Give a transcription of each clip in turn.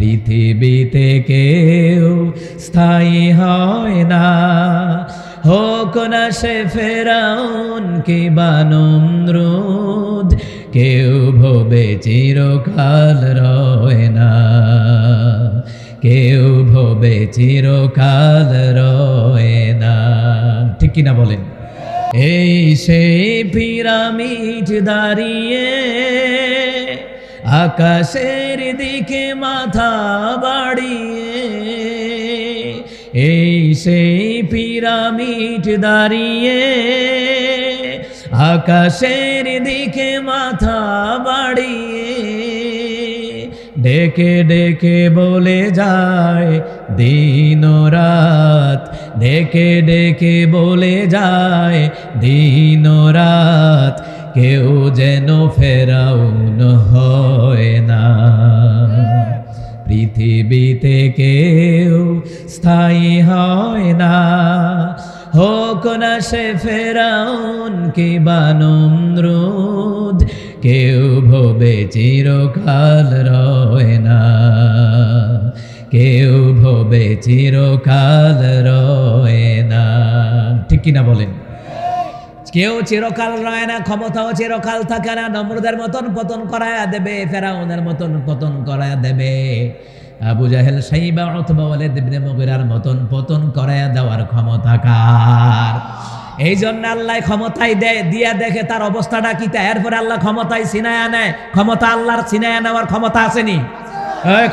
পৃথিবীতে কেউ স্থায়ী হয় না, হোক না সে ফেরাউন কিংবা নমরুদ, কেউ ভবে চিরকাল রয় না, কেউ ভবে চিরকাল রয় না। ঠিক কিনা বলেন? এই সেই পিরামিড দাঁড়িয়ে আকাশের দিকে মাথা বাড়িয়ে, এই সেই পিরামিড দাঁড়িয়ে আকাশের দিকে মাথা বাড়িয়ে, ডেকে ডেকে বলে যায় দিন রাত, ডেকে ডেকে বলে যায় দিন রাত, কেউ যেন ফেরাউন হয় না। পৃথিবীতে কেউ স্থায়ী হয় না, হোক না সে ফেরাউন কিংবা নমরুদ, কেউ ভবে চিরকাল রয় না, কেউ ভবে চিরকাল রয় না। ঠিক কিনা বলেন? কেউ চিরকাল রয় না, ক্ষমতাও চিরকাল থাকে না। নমরুদের মতন পতন করায়া দেবে, ফেরাউনের মতন পতন করায়া দেবে, আবু জাহেল সাইবা অথবা ওয়ালিদ ইবনে মুগিরার মতন পতন করায়া দেওয়ার ক্ষমতা কার? এই জন্য আল্লাহ ক্ষমতায় দেয়, দিয়া দেখে তার অবস্থাটা কি, এরপরে আল্লাহ ক্ষমতায় ছিনায়া নেয়। ক্ষমতা আল্লাহর ছিনায়া নেওয়ার ক্ষমতা আসেনি?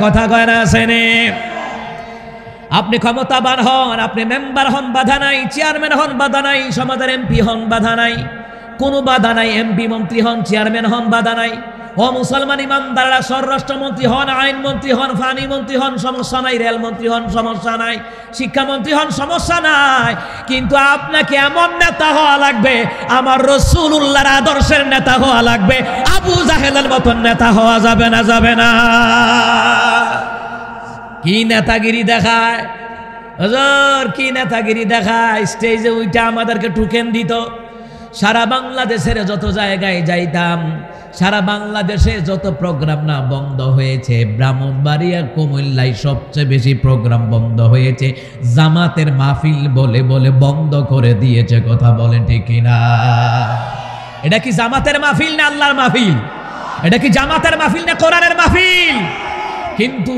কথা কয় না আসেনি? আপনি ক্ষমতাবান হন, আপনি মেম্বার হন, বাধা নাই, চেয়ারম্যান হন, বাধা নাই, সমাজের এমপি হন, বাধা নাই, কোনো বাধা নাই, এমপি মন্ত্রী হন, চেয়ারম্যান হন, বাধা নাই। ও মুসলমান ইমানদাররা, স্বরাষ্ট্রমন্ত্রী হন, আইনমন্ত্রী হন, পানি মন্ত্রী হন, সমস্যা নাই, রেলমন্ত্রী হন, সমস্যা নাই, শিক্ষামন্ত্রী হন, সমস্যা নাই, কিন্তু আপনাকে এমন নেতা হওয়া লাগবে, আমার রাসূলুল্লাহর আদর্শের নেতা হওয়া লাগবে। আবু জাহেলের মতন নেতা হওয়া যাবে না, যাবে না। কি নেতাগিরি দেখায় হুজুর, কি নেতাগিরি দেখায়! স্টেজে উইটা আমাদেরকে টোকেন দিত। সারা বাংলাদেশের যত জায়গায় যাইতাম, সারা বাংলাদেশে যত প্রোগ্রাম না বন্ধ হয়েছে, ব্রাহ্মণবাড়িয়া কুমিল্লায় সবচেয়ে বেশি প্রোগ্রাম বন্ধ হয়েছে জামাতের মাহফিল বলে বলে বন্ধ করে দিয়েছে। কথা বলেন ঠিক কিনা? এটা কি জামাতের মাহফিল না আল্লাহর মাহফিল? এটা কি জামাতের মাহফিল না কোরআনের মাহফিল? কিন্তু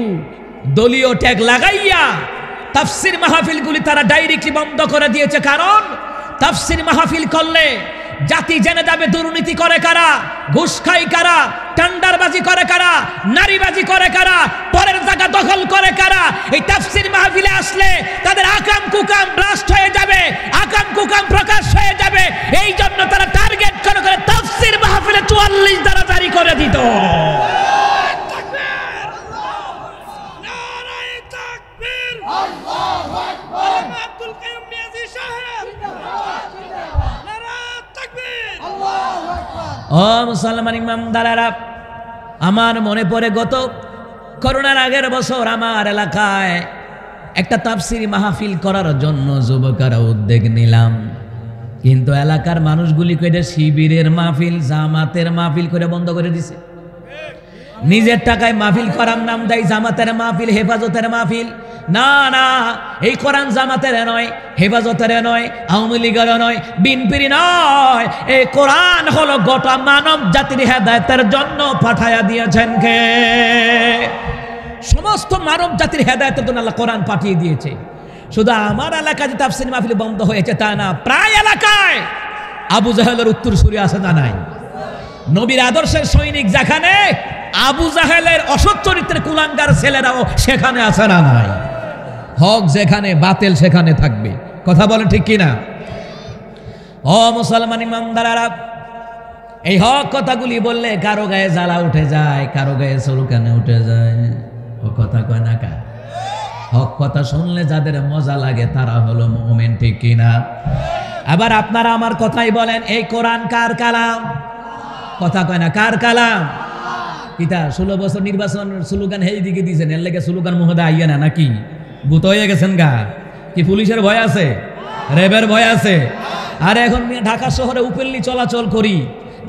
দলীয় ট্যাগ লাগাইয়া তাফসির মাহফিলগুলি তারা ডাইরেক্টলি বন্ধ করে দিয়েছে। কারণ তাফসির মাহফিল করলে জাতি জেনে যাবে দুর্নীতি করে কারা, ঘুষ খায় কারা, টেন্ডারবাজি করে কারা, নারীবাজি করে কারা, পরের জায়গা দখল করে কারা। এই তাফসির মাহফিলে আসলে তাদের আকাম কুকাম ব্লাস্ট হয়ে যাবে, আকাম কুকাম প্রকাশ হয়ে যাবে। এই জন্য তারা টার্গেট করে করে তাফসির মাহফিলে 44 ধারা জারি করে দিত। ও মুসলমান ইমানদারেরা, আমার মনে পড়ে গত করোনার আগের বছর আমার এলাকায় একটা তাফসির মাহফিল করার জন্য যুবকেরা উদ্যোগ নিলাম, কিন্তু এলাকার মানুষগুলি কইরা শিবিরের মাহফিল, জামাতের মাহফিল করে বন্ধ করে দিছে। নিজের টাকায় মাহফিল করার নাম দেয় জামাতের মাহফিল, হেফাজতের মাহফিল। না না, এই কোরআন জামাতের নয়, হেফাজতের নয়, আওয়ামী লীগের নয়, বিএনপির নয়। এই কোরআন হলো গোটা মানব জাতির হেদায়েতের জন্য পাঠায়া দিয়েছেন কে? সমস্ত মানব জাতির হেদায়েতের জন্য আল্লাহ কোরআন পাঠিয়ে দিয়েছে। শুধু আমার এলাকায় যে তাফসীর মাহফিল বন্ধ হয়েছে তা না, প্রায় এলাকায় আবু জাহেলের উত্তরসূরি আছে না নাই? নবীর আদর্শের সৈনিক যেখানে, আবু জাহেলের অসৎ চরিত্রের কুলাঙ্গার ছেলেরাও সেখানে আছে না নাই? হক যেখানে, বাতিল সেখানে থাকবে। কথা বলেন ঠিক কিনা? ও মুসলমান ইমানদারেরা, এই হক কথাগুলি বললে কারো গায়ে জ্বালা উঠে যায়, কারো গায়ে চুলকানি উঠে যায়। ও কথা কয় না কা? হক কথা শুনলে যাদের মজা লাগে তারা হলো মুমিন, ঠিক কিনা? আবার আপনারা আমার কথাই বলেন, এই কোরআন কার কালাম? কথা কয় না, কার কালাম? কিতা 16 বছর নির্বাচন স্লোগান হেই দিকে দিয়েছেন, এর লেগে স্লোগান মহোদয় আইয়া না নাকি? ভূত হয়ে গেছেন গা? কি পুলিশের ভয় আছে? র্যাবের ভয় আছে? আর এখন ঢাকা শহরে উপেল্লি চলাচল করি,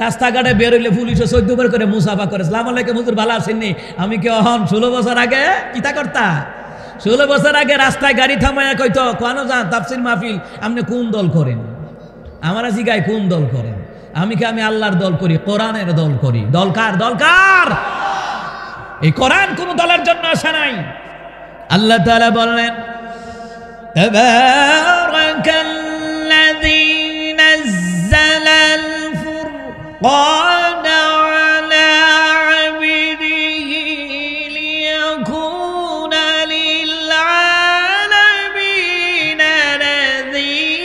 রাস্তাঘাটে বের হইলে পুলিশে 14 বার করে মুসাফা করে, সালাম আলাইকুম হুজুর ভালো আছেননি? আমি কি অহন 16 বছর আগে কিতা করতা? 16 বছর আগে রাস্তায় গাড়ি থামায়া কইতো কোন যান তাফসীর মাহফিল, আপনি কোন দল করেন? আমার জিগায় কোন দল করেন? আমি আল্লাহর দল করি, কোরআনের দল করি। দলকার দলকার এই কোরআন কোন দলের জন্য আসে নাই। আল্লাহ তাআলা বললেন তাবারাকাল্লাযী নাযালাল ফুরকানা আলা আবদিহি লিয়াকুনা লিল আলামিনা নাযীরা।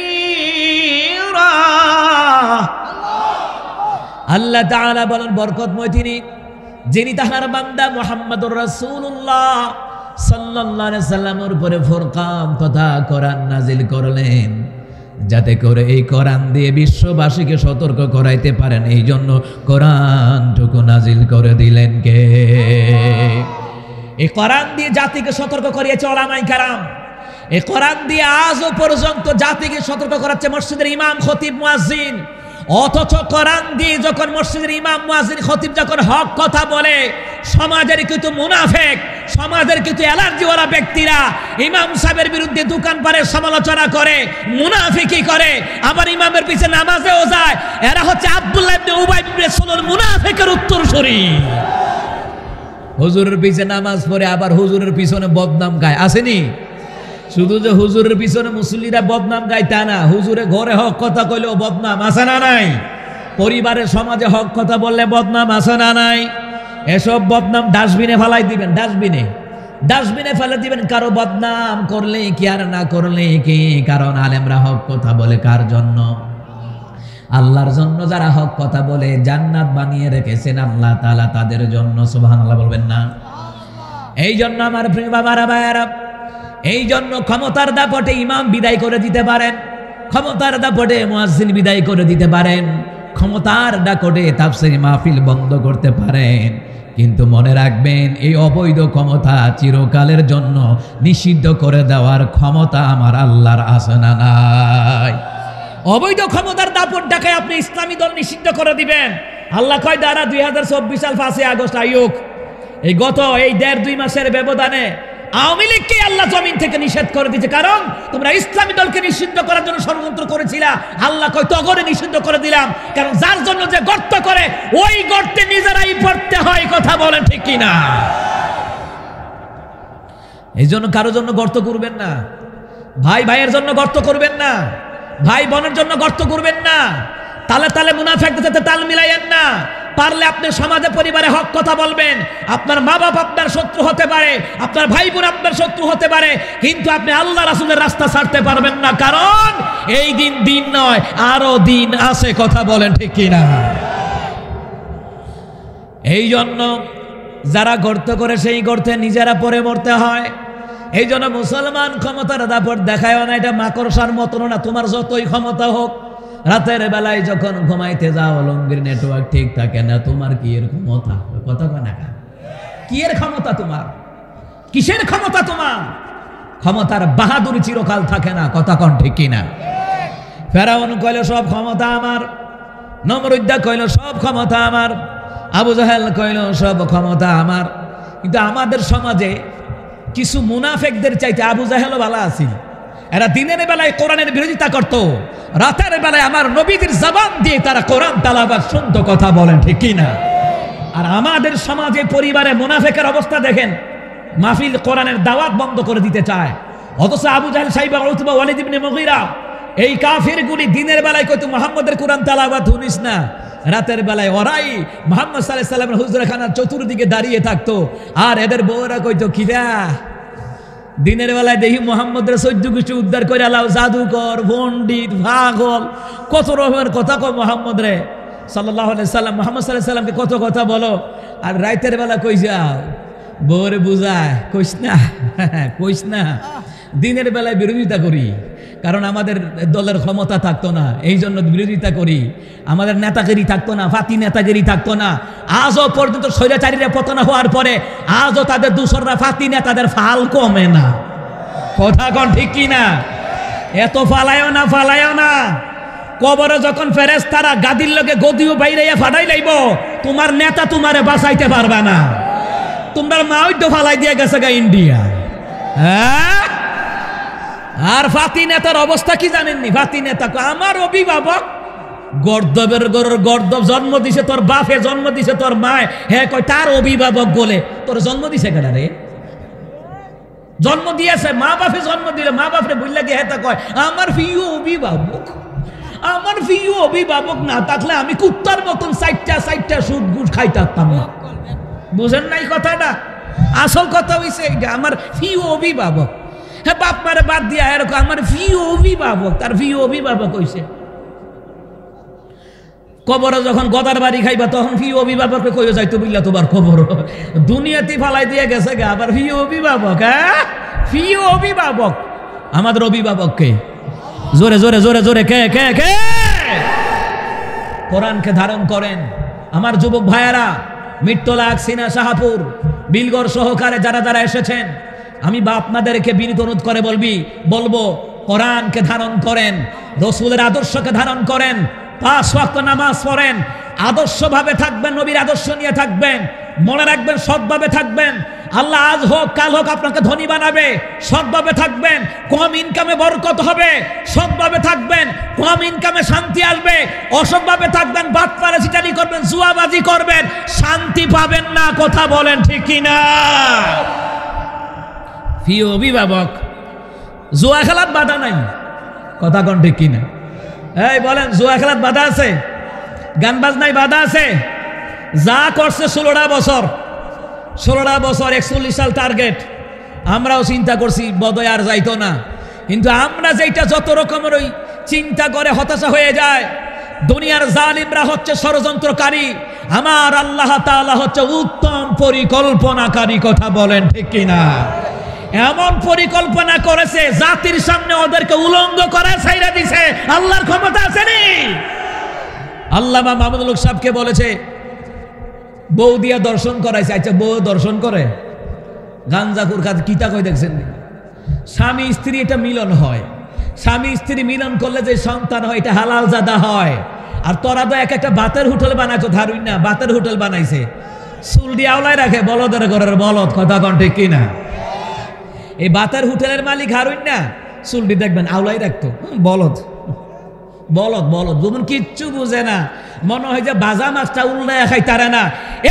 আল্লাহ তাআলা বলেন বরকতময় তিনি, যিনি তাহার বান্দা মুহাম্মদুর রাসূলুল্লাহ সাল্লাল্লাহু আলাইহি সাল্লামের উপরে ফুরকান তথা কোরআন নাজিল করলেন, যাতে করে এই কোরআন দিয়ে বিশ্ববাসীকে সতর্ক করাইতে পারেন। এই জন্য কোরআনটুকু নাজিল করে দিলেন কে? এই কোরআন দিয়ে জাতিকে সতর্ক করিয়েছে উলামায়ে কেরাম। এই কোরআন দিয়ে আজও পর্যন্ত জাতিকে সতর্ক করাচ্ছে মসজিদের ইমাম, খতিব, মুয়াজ্জিন। অথচ কোরআন দিয়ে যখন মসজিদের ইমাম, মুয়াজ্জিন, খতিব যখন হক কথা বলে, সমাজের কিছু মুনাফিক, সমাজের কিছু অ্যালার্জিওয়ালা ব্যক্তিরা ইমাম সাহেবের বিরুদ্ধে দোকান পারে সমালোচনা করে, মুনাফিকি করে, আবার ইমামের পিছে নামাজেও যায়। এরা হচ্ছে আব্দুল্লাহ ইবনে উবাই ইবনে সালুল মুনাফিকের উত্তরসূরি। হুজুরের পিছে নামাজ পড়ে আবার হুজুরের পিছনে বদনাম গায়, আসেনি? শুধু যে হুজুরের পিছনে মুসল্লিরা বদনাম গায় তা না, হুজুরে ঘরে হক কথা কইলেও বদনাম, আছে না নাই? পরিবারের সমাজে হক কথা বললে বদনাম, আছে না নাই? এসব বদনাম ডাস্টবিনে ফেলাই দিবেন, ডাস্টবিনে ফেলে দিবেন। কারো বদনাম করলে কি আর না করলে কি? কারণ আলেমরা হক কথা বলে কার জন্য? আল্লাহর জন্য। যারা হক কথা বলে জান্নাত বানিয়ে রেখেছেন আল্লাহ তাআলা তাদের জন্য। সুবহানাল্লাহ বলবেন না? এই জন্য আমার প্রিয় বাবারা, ভাইয়ারা, এই জন্য ক্ষমতার দাপটে ইমাম বিদায় করে দিতে পারেন, ক্ষমতার দাপটে মুয়াজ্জিন বিদায় করে দিতে পারেন, ক্ষমতার দাপটে তাফসীর মাহফিল বন্ধ করতে পারেন, কিন্তু মনে রাখবেন এই অবৈধ ক্ষমতা চিরকালের জন্য নিষিদ্ধ করে দেওয়ার ক্ষমতা আমার আল্লাহর আছে না নাই? অবৈধ ক্ষমতার দাপট দেখায় আপনি ইসলামী দল নিষিদ্ধ করে দিবেন। আল্লাহ কয় দ্বারা 2024 সাল 5 আগস্ট আয়োগ, এই গত 1.5-2 মাসের ব্যবধানে আওয়ামী লীগকে আল্লাহ জমিন থেকে নিষেধ করে দিয়েছে। কারণ তোমরা ইসলামী দলকে নিষিদ্ধ করার জন্য ষড়যন্ত্র করেছিলা। আল্লাহ কয় তগরে নিষিদ্ধ করে দিলাম, কারণ যার জন্য যে গর্ত করে ওই গর্তে নিজেরাই পড়তে হয়। কথা বলেন ঠিক কিনা? এই জন্য কারোর জন্য গর্ত করবেন না, ভাই ভাইয়ের জন্য গর্ত করবেন না, ভাই বোনের জন্য গর্ত করবেন না, তালে তালে মুনাফিকদের সাথে তাল মিলাইয়েন না। পারলে আপনি সমাজে পরিবারে হক কথা বলবেন। আপনার মা বাপ আপনার শত্রু হতে পারে, আপনার ভাই বোন আপনার শত্রু হতে পারে, কিন্তু আপনি আল্লাহ রাসূলের রাস্তা ছাড়তে পারবেন না। কারণ এই দিন নয়, আরো দিন আছে। কথা বলেন ঠিক কিনা? এই জন্য যারা গর্ত করে সেই গর্তে নিজেরা পড়ে মরতে হয়। এই জন্য মুসলমান ক্ষমতার দাপট দেখায় না, এটা মাকড়সার মতন না। তোমার যতই ক্ষমতা হোক, রাতের বেলায় যখন ঘুমাইতে যাও লঙ্গির নেটওয়ার্ক ঠিক থাকে না, তোমার কি এর ক্ষমতা? কথা কয় না, কি এর ক্ষমতা তোমার? কিসের ক্ষমতা তোমার? ক্ষমতার বাহাদুরি চিরকাল থাকে না। কথা কন ঠিক কিনা? ফেরাউন কইল সব ক্ষমতা আমার, নমরুদ্দা কইল সব ক্ষমতা আমার, আবু জাহেল কইল সব ক্ষমতা আমার। কিন্তু আমাদের সমাজে কিছু মুনাফিকদের চাইতে আবু জাহেলও ভালো আছিল। এরা দিনের বেলায় কোরআনের বিরোধিতা করত, রাতের বেলায় আমার নবীদের জবান দিয়ে তারা কোরআন তালাওয়াত শুনতো। কথা বলেন ঠিক কিনা? আর আমাদের সমাজে পরিবারে মুনাফিকের অবস্থা দেখেন, মাহফিল কোরআনের দাওয়াত বন্ধ করে দিতে চায়। অথচ আবু জাহেল, সাইবা, উতবা, ওয়ালিদ ইবনে মুগীরা, এই কাফিরগুলি দিনের বেলায় কইতো মুহাম্মদের কোরআন তালাওয়াত শুনিস না, রাতের বেলায় ওরাই মুহাম্মদ সাল্লাল্লাহু আলাইহি ওয়াসাল্লামের হুজরাখানার চতুর্দিকে দাঁড়িয়ে থাকতো। আর এদের বউরা কইতো কিরা দিনের বেলায় দেখি মুহাম্মদের 14 গোষ্ঠী উদ্ধার করে আলাও, জাদুকর, পণ্ডিত, পাগল, কত রকমের কথা কয় মুহাম্মদ রে সাল্লাল্লাহু আলাইহি সাল্লাম। মুহাম্মদ সাল্লাল্লাহু আলাইহি সাল্লামকে কত কথা বলো, আর রাতের বেলা কই যাও? বউরে বুঝায়, কইস না। দিনের বেলায় বিরোধিতা করি, কারণ আমাদের দলের ক্ষমতা থাকতো না, এই জন্য বিরোধিতা করি। আমাদের নেতাগিরি থাকতো না, ফাতি নেতাগিরি থাকতো না। আজও পর্যন্ত স্বৈরাচারীরা পতন হওয়ার পরে আজও তাদের দূষররা ফাতি নেতাদের ফাল কমে না। কথা কন ঠিক কিনা? এত ফালায়ও না। কবরে যখন ফেরেশতারা গাদির লগে গদিও বাইরাইয়া ফাটাই লাইব, তোমার নেতা তোমারে বাঁচাইতে পারবা না। তোমার মা ওই তো ফালাই দিয়ে গেছে গা ইন্ডিয়া। হ্যাঁ, আর ফাতি নেতার অবস্থা কি জানেননি? ফাতি নেতা আমার অভিভাবক গর্দবের গরুর গর্দব জন্ম দিছে তোর বাপে, জন্ম দিছে তোর মায়, হ্যাঁ কয় তার অভিভাবক বলে। তোর জন্ম দিছে কেডা রে? জন্ম দিয়েছে মা বাপে, জন্ম দিলে মা বাপরে বললে গিয়ে হ্যাঁ কয় আমার প্রিয় অভিভাবক। আমার প্রিয় অভিভাবক না থাকলে আমি কুত্তার মতন সাইটটা সুদ গুড় খাইতাম না। বুঝেন নাই কথাটা? আসল কথা হইছে এইটা, আমার প্রিয় অভিভাবক। হ্যাঁ, বাপ মারে বাদ দিয়া এরকম আমার প্রিয় অভিভাবক, তার প্রিয় অভিভাবক হইছে। কবরে যখন গদার বাড়ি খাইবা তখন প্রিয় অভিভাবককে কইও যাইতো বুঝলা তোমার কবর দুনিয়াতে ফালাই দিয়ে গেছে গা, আবার প্রিয় অভিভাবক। হ্যাঁ, প্রিয় অভিভাবক। আমাদের অভিভাবককে জোরে জোরে জোরে জোরে কে কে কে? কোরআনকে ধারণ করেন আমার যুবক ভাইয়ারা, মিট্টলাক, সিনা, শাহপুর, বিলগড় সহকারে যারা যারা এসেছেন, আমি বা আপনাদেরকে বিনীত অনুরোধ করে বলবো কোরআনকে ধারণ করেন, রসুলের আদর্শকে ধারণ করেন, 5 ওয়াক্ত নামাজ পড়েন, আদর্শভাবে থাকবেন, নবীর আদর্শ নিয়ে থাকবেন। মনে রাখবেন সৎভাবে থাকবেন। আল্লাহ আজ হোক কাল হোক আপনাকে ধনী বানাবে, সৎভাবে থাকবেন। কম ইনকামে বরকত হবে, সৎভাবে থাকবেন। কম ইনকামে শান্তি আসবে, অসৎভাবে থাকবেন, বাটপারে চিটারি করবেন, জুয়াবাজি করবেন, শান্তি পাবেন না। কথা বলেন ঠিক কিনা? প্রিয় অভিভাবক, জুয়া খেলার বাধা নাই, কথা কোন ঠিক কিনা? এই বলেন, জুয়া খেলার বাধা আছে? গান বাজনায় বাধা আছে? যা করছে 16টা বছর 41 সাল টার্গেট। আমরাও চিন্তা করছি বোধহয় আর যাইতো না, কিন্তু আমরা যেটা যত রকমের ওই চিন্তা করে হতাশা হয়ে যায়। দুনিয়ার জালিমরা হচ্ছে ষড়যন্ত্রকারী, আমার আল্লাহ তাআলা হচ্ছে উত্তম পরিকল্পনাকারী। কথা বলেন ঠিক কিনা? এমন পরিকল্পনা করেছে জাতির সামনে ওদেরকে উলঙ্গ করে ছাইরা দিছে। আল্লাহর ক্ষমতা আছে নি? আল্লামা মাহমুদুল হক সাহেবকে বলেছে বউ দিয়া দর্শন করাইছে। আচ্ছা, বউ দর্শন করে? গাঞ্জাকুর কাজ কিতা কই দেখছেন? স্বামী স্ত্রী এটা মিলন হয়, স্বামী স্ত্রী মিলন করলে যে সন্তান হয় এটা হালাল জাদা হয়। আর তোরা তো এক একটা বাতের হোটেল বানাইছো, ধারুই না বাতের হোটেল বানাইছে, চুল দিয়ে আওলাই রাখে, বলদের ঘরের বলদ। কথা কন ঠিক কিনা? এই বাতের হোটেলের মালিক হারুই না, চুলটি দেখবেন আওলাই রাখতো, বলদ বলদ বলদ। যেমন কিচ্ছু বুঝে না, মনে হয় যে বাজা মাছটা উল্লায় খাই তারা না।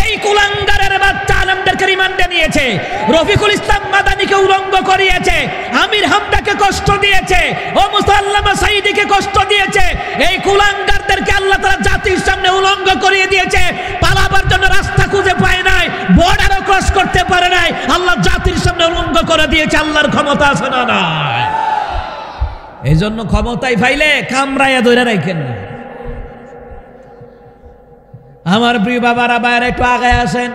এই কুলাঙ্গারের বাচ্চা আলমদেরকে রিমান্ডে নিয়েছে, রফিকুল ইসলাম মাদানিকে উলঙ্গ করিয়েছে, আমির হামদাকে কষ্ট দিয়েছে, ও মুসাল্লামা সাইদিকে কষ্ট দিয়েছে। এই কুলাঙ্গারদেরকে আল্লাহ তাআলা জাতির সামনে উলঙ্গ করিয়ে দিয়েছে। পালাবার জন্য রাস্তা খুঁজে পায় নাই, বর্ডারও ক্রস করতে পারে নাই, আল্লাহ জাতির সামনে উলঙ্গ করে দিয়েছে। আল্লাহর ক্ষমতা আছে না নাই? এই জন্য ক্ষমতায় পাইলে কামড়াইয়া ধরে রাখেন না। আমার প্রিয় বাবারা, বাইরে একটু আগায় আসেন,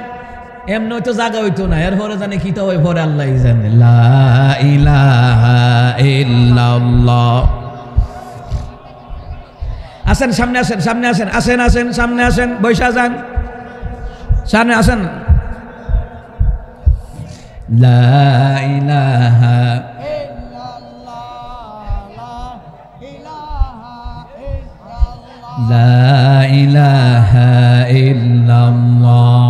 এমনি হয়তো জায়গা হইতো না, এরপরে জানে কি তো ওই পরে আল্লাহ জানে। লা ইলাহা ইল্লাল্লাহ। আসেন সামনে, আসেন সামনে, আসেন আসেন আসেন সামনে আসেন, বৈশা যান, সামনে আসেন। লা ইলাহা লা ইলাহা ইল্লাল্লাহ।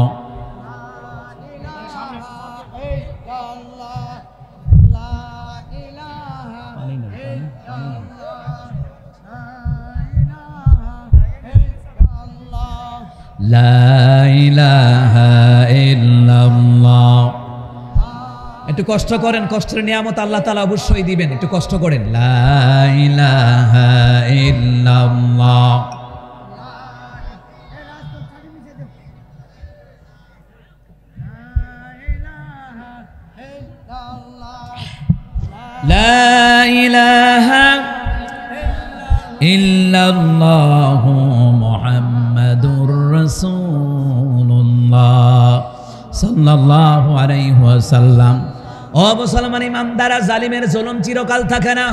লা ইলাহা ইল্লাল্লাহ। একটু কষ্ট করেন, কষ্টের নিয়ামত আল্লাহ তাআলা অবশ্যই দিবেন। একটু কষ্ট করেন। লা ইলাহা ইল্লাল্লাহ। লা ইলাহা ইল্লাল্লাহ মুহাম্মাদুর রাসূলুল্লাহ সাল্লাল্লাহু আলাইহি ওয়াসাল্লাম। ও মুসলমান ইমানদারা, জালিমের জুলুম চিরকাল থাকে না,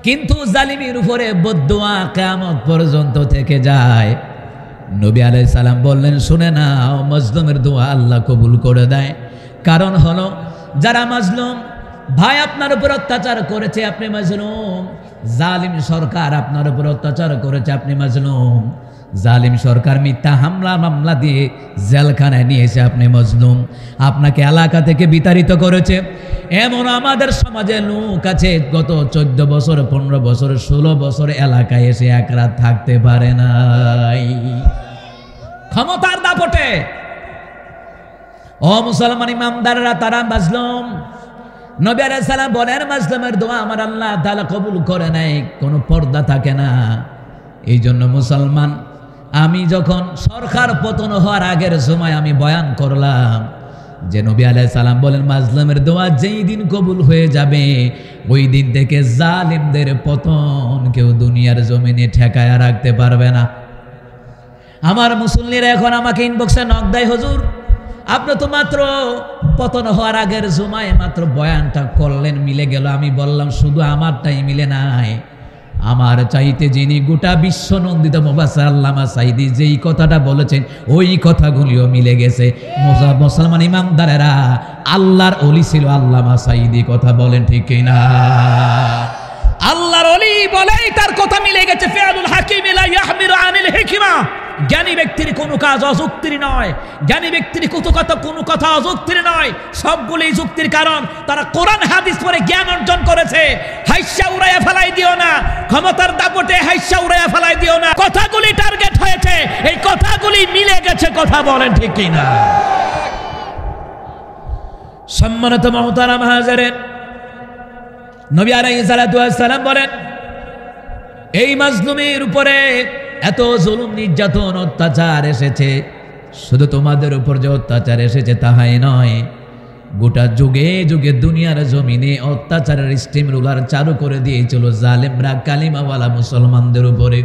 কিন্তু জালিমের উপরে বদদুয়া কিয়ামত পর্যন্ত থেকে যায়। নবী আলাইহিস সালাম বললেন, শুনে নাও, মাজলুমের দোয়া আল্লাহ কবুল করে দেয়। কারণ হলো, যারা মাজলুম, ভাই আপনার উপর অত্যাচার করেছে, আপনি মাজলুম, জালিম সরকার আপনার উপর অত্যাচার করেছে, আপনি মাজলুম। জালিম সরকার মিথ্যা হামলা মামলা দিয়ে জেলখানায় নিয়েছে, আপনি মজলুম। আপনাকে এলাকা থেকে বিতাড়িত করেছে। এমন আমাদের সমাজে লোক আছে গত 14 বছর 15 বছর 16 বছর এলাকায় এসে এক রাত থাকতে পারে নাই, ক্ষমতার দাপটে। ও মুসলমান ইমামদাররা, তারা মাজলুম। নবী আলাইহিস সালাম বলেন, মাজলুমের দোয়া আমার আল্লাহ তাআলা কবুল করে নেয়, কোনো পর্দা থাকে না। এই জন্য মুসলমান, আমি যখন সরকার পতন হওয়ার আগের সময় আমি বয়ান করলাম যে নবী আলাইহিস সালাম বলেন, মাজলুমের দোয়া যেই দিন কবুল হয়ে যাবে ওই দিন থেকে জালিমদের পতন কেউ দুনিয়ার জমিনে ঠেকায়া রাখতে পারবে না। আমার মুসল্লিরা এখন আমাকে ইনবক্সে নক দেয়, হুজুর আপনি তো মাত্র পতন হওয়ার আগের জুমায় মাত্র বয়ানটা করলেন, মিলে গেল। আমি বললাম, শুধু আমারটাই মিলে নাই, আমার চাইতে যিনি গোটা বিশ্ব নন্দিত মুফাসসির আল্লামা সাঈদী যেই কথাটা বলেছেন ওই কথাগুলিও মিলে গেছে। মুসলমান ইমামদারেরা, আল্লাহর ওলি ছিল আল্লামা সাঈদী, কথা বলেন ঠিক কিনা? আল্লাহর ওলি বলেই তার কথা মিলে গেছে। ফিআলুল হাকিম লা ইয়াহমিলু আনিল হিকমা, জ্ঞানী ব্যক্তির কোনো কাজ অযুক্তির নয়, জ্ঞানী ব্যক্তির কোনো কথা অযুক্তির নয়, সবগুলি যুক্তির। কারণ তারা কোরআন হাদিস পড়ে জ্ঞান অর্জন করেছে। হাইসা উড়াইয়া ফেলাই দিও না, ক্ষমতার দাপটে হাইসা উড়াইয়া ফেলাই দিও না। কথাগুলি টার্গেট হয়েছে, এই কথাগুলি মিলে গেছে, কথা বলেন ঠিক কিনা? সম্মানিত মুহতারাম হাজিরিন, নবী আলাইহিস সালাতু ওয়াস সালাম বলেন, এই মাজলুমের উপরে এত জুলুম নির্যাতন অত্যাচার এসেছে, শুধু তোমাদের উপর যে অত্যাচার এসেছে তাহাই নয়, গোটা যুগে যুগে দুনিয়ার জমিনে অত্যাচারের স্টিম রুলার চালু করে দিয়েছিল জালেমরা কালিমাওয়ালা মুসলমানদের উপরে।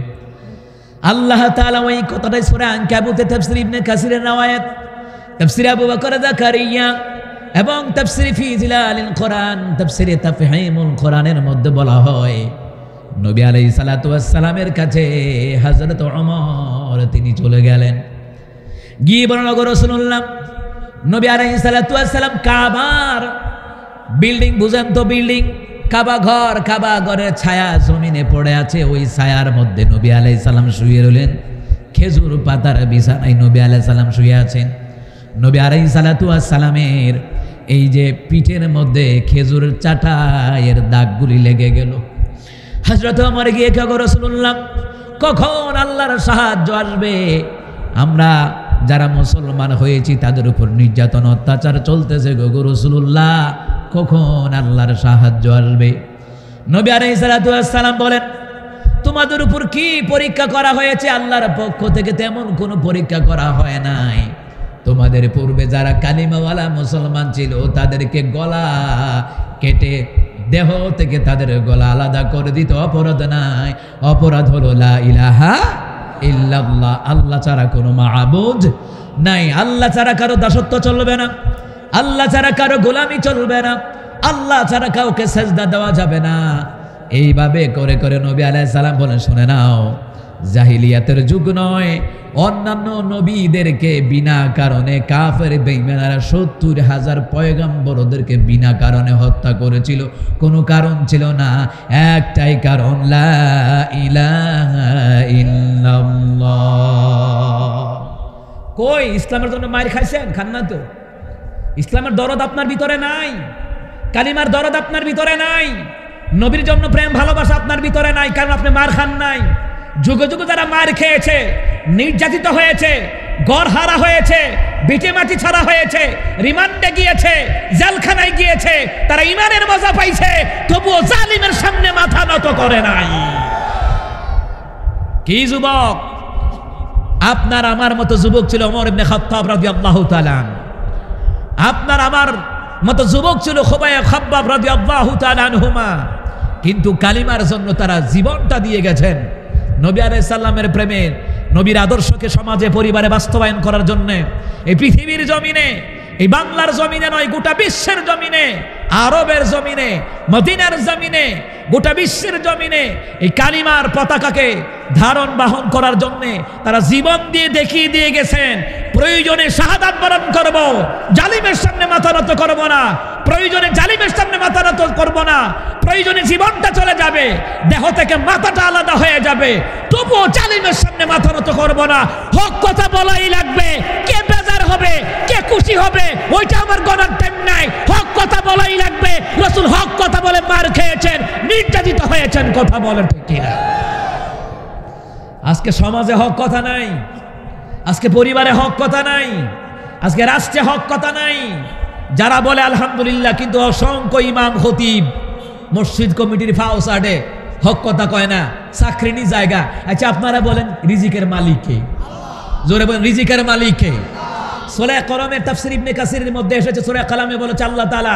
আল্লাহ তাআলা ওই কথাটাই সূরা আনকাবুতে তাফসীর ইবনে কাসিরের রওয়ায়াত, তাফসীর আবু বকর জাকারিয়া এবং তাফসীর ফি জিলালিল কোরআন, তাফসীর তাফহিমুল কোরআনের মধ্যে বলা হয়, নবী আলাইহিস সালাতু ওয়াস সালামের কাছে হযরত ওমর তিনি চলে গেলেন, গিয়ে বললেন, ওগো রাসূলুল্লাহ, নবী আলাইহিস সালাতু ওয়াস সালাম কাবার বিল্ডিং, বুঝেন তো বিল্ডিং, কাবা ঘরের ছায়া জমিনে পড়ে আছে, ওই ছায়ার মধ্যে নবী আলাইহিস সালাম শুয়ে রইলেন। খেজুর পাতার বিছানায় নবী আলাইহিস সালাম শুয়ে আছেন। নবী আলাইহিস সালাতু ওয়াস সালামের এই যে পিঠের মধ্যে খেজুরের চাটায়ের দাগগুলি লেগে গেল। হযরত ওমর গিয়ে কয়, রাসূলুল্লাহ, কখন আল্লাহর সাহায্য আসবে? আমরা যারা মুসলমান হয়েছি তাদের উপর নির্যাতন অত্যাচার চলতেছে গো রাসূলুল্লাহ, কখন আল্লাহর সাহায্য আসবে? নবী আলাইহিস সালাতু ওয়াস সালাম বলেন, তোমাদের উপর কি পরীক্ষা করা হয়েছে? আল্লাহর পক্ষ থেকে তেমন কোনো পরীক্ষা করা হয় নাই। তোমাদের পূর্বে যারা কালিমাওয়ালা মুসলমান ছিল তাদেরকে গলা কেটে দেহ থেকে তাদের গলা আলাদা করে দিত, অপরাধ নাই। অপরাধ হলো লা ইলাহা ইল্লাল্লাহ, আল্লাহ ছাড়া কোনো মাবুদ নাই, আল্লাহ ছাড়া কারো দাসত্ব চলবে না, আল্লাহ ছাড়া কারো গোলামি চলবে না, আল্লাহ ছাড়া কাউকে সেজদা দেওয়া যাবে না। এইভাবে করে করে নবী আলাইহিস সালাম বলেন, শুনে নাও, জাহিলিয়াতের যুগ নয়, অন্যান্য নবীদেরকে বিনা কারণে কাফের বেঈমানরা ৭০,০০০ পয়গম্বরদেরকে বিনা কারণে হত্যা করেছিল। কোনো কারণ ছিল না, একটাই কারণ, লা ইলাহা ইল্লাল্লাহ। কই ইসলামের জন্য মার খাইছেন? খান না তো। ইসলামের দরদ আপনার ভিতরে নাই, কালিমার দরদ আপনার ভিতরে নাই, নবীর জন্য প্রেম ভালোবাসা আপনার ভিতরে নাই, কারণ আপনি মার খান নাই। যুগে যুগে যারা মার খেয়েছে, নির্যাতিত হয়েছে, ঘর হারা হয়েছে, ভিটে মাটি ছাড়া হয়েছে, রিমান্ডে গিয়েছে, জেলখানায় গিয়েছে, তারা ইমানের মজা পাইছে, তবুও জালিমের সামনে মাথা নত করে নাই। কি যুবক, আপনার আমার মতো যুবক ছিল ওমর ইবনে খাত্তাব রাদিয়াল্লাহু তাআলা, আপনার আমার মতো যুবক ছিল খাব্বাব রাদিয়াল্লাহু তাআলা আনহুমা, কিন্তু কালিমার জন্য তারা জীবনটা দিয়ে গেছেন। নবী আলাইহিস সালামের প্রেমে, নবীর আদর্শকে সমাজে পরিবারে বাস্তবায়ন করার জন্য এই পৃথিবীর জমিনে, এই বাংলার জমিনে নয়, গোটা বিশ্বের জমিনে আরবের জমিনে, মদিনার জমিনে, গোটা বিশ্বের জমিনে এই কালিমার পতাকাকে ধারণ বাহন করার জন্য তারা জীবন দিয়ে দেখিয়ে দিয়ে গেছেন। প্রয়োজনে শাহাদাত বরণ করব, জালিমের সামনে মাথা নত করব না, প্রয়োজনে জালিমের সামনে মাথা নত করব না, প্রয়োজনে জীবনটা চলে যাবে, দেহ থেকে মাথাটা আলাদা হয়ে যাবে, তবুও জালিমের সামনে মাথা নত করব না। হক কথা বলাই লাগবে। কে বেজার হবে, কে খুশি হবে, ওইটা আমার গণার টাইম নাই। হক কথা বলাই লাগবে। রাসূল হক কথা বলে মার খেয়েছেন, নির্যাতিত হয়েছেন। কথা বলেন ঠিক কিনা? আজকে সমাজে হক কথা নাই, আজকে পরিবারে হক কথা নাই, আজকে রাষ্ট্রে হক কথা নাই। যারা বলে আলহামদুলিল্লাহ, কিন্তু অসংখ্য ইমাম খতিব মসজিদ কমিটির ফাওসাডে হক কথা কয় না, চাকরিনি জায়গা। আচ্ছা আপনারা বলেন রিজিকের মালিক কে? জোরে বলেন রিজিকের মালিক কে? সূরা কলমের তাফসীর ইবনে কাসিরের মধ্যে এসেছে, সূরা কলমে বলেছে আল্লাহ তাআলা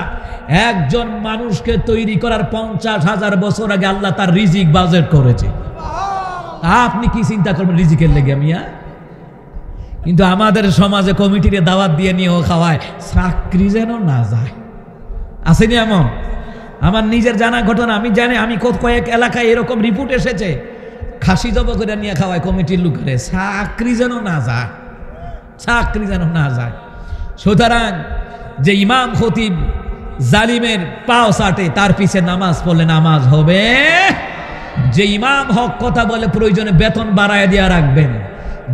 একজন মানুষকে তৈরি করার 50,000 বছর আগে আল্লাহ তার রিজিক বাজেট করেছে। আপনি কি চিন্তা করবেন রিজিকের লেগে মিয়া? কিন্তু আমাদের সমাজে কমিটির দাওয়াত দিয়ে নিয়েও খাওয়ায়, চাকরি যেন না যায়। আসেনি এমন? আমার নিজের জানা ঘটনা, আমি জানি, আমি কয়েক এলাকায় এরকম রিপোর্ট এসেছে, খাসি জব করে নিয়ে খাওয়ায় কমিটির লোকের, চাকরি যেন না যায়, চাকরি যেন না যায়। সুতরাং যে ইমাম খতিব জালিমের পাও চাটে, তার পিছে নামাজ পড়লে নামাজ হবে। যে ইমাম হক কথা বলে প্রয়োজনে বেতন বাড়ায় দিয়ে রাখবেন।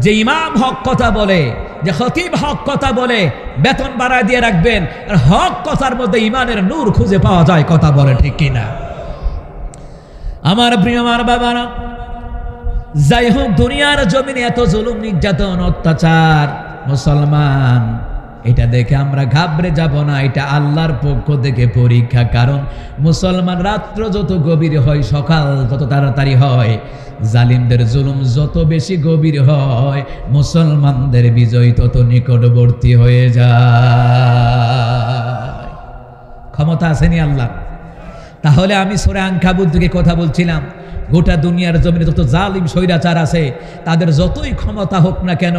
যে ইমাম হক কথা বলে, যে খতিব হক কথা বলে, বেতন বাড়ায় দিয়ে রাখবেন। আর হক কথার মধ্যে ইমানের নূর খুঁজে পাওয়া যায়। কথা বলে ঠিক কিনা? আমার প্রিয় আমার বাবারা, যাই হোক, দুনিয়ার জমিনে এত জুলুম, নির্যাতন, অত্যাচার, মুসলমান এটা দেখে আমরা ঘাবড়ে যাব না। এটা আল্লাহর পক্ষ থেকে পরীক্ষা। কারণ মুসলমান রাত্র যত গভীর হয়, সকাল যত তাড়াতাড়ি হয়, জালিমদের জুলুম যত বেশি গভীর হয়, মুসলমানদের বিজয় তত নিকটবর্তী হয়ে যায়। ক্ষমতা আসেনি আল্লাহ? তাহলে আমি সূরা আনকাবুত থেকে কথা বলছিলাম, গোটা দুনিয়ার জমিনে যত জালিম স্বৈরাচার আছে, তাদের যতই ক্ষমতা হোক না কেন,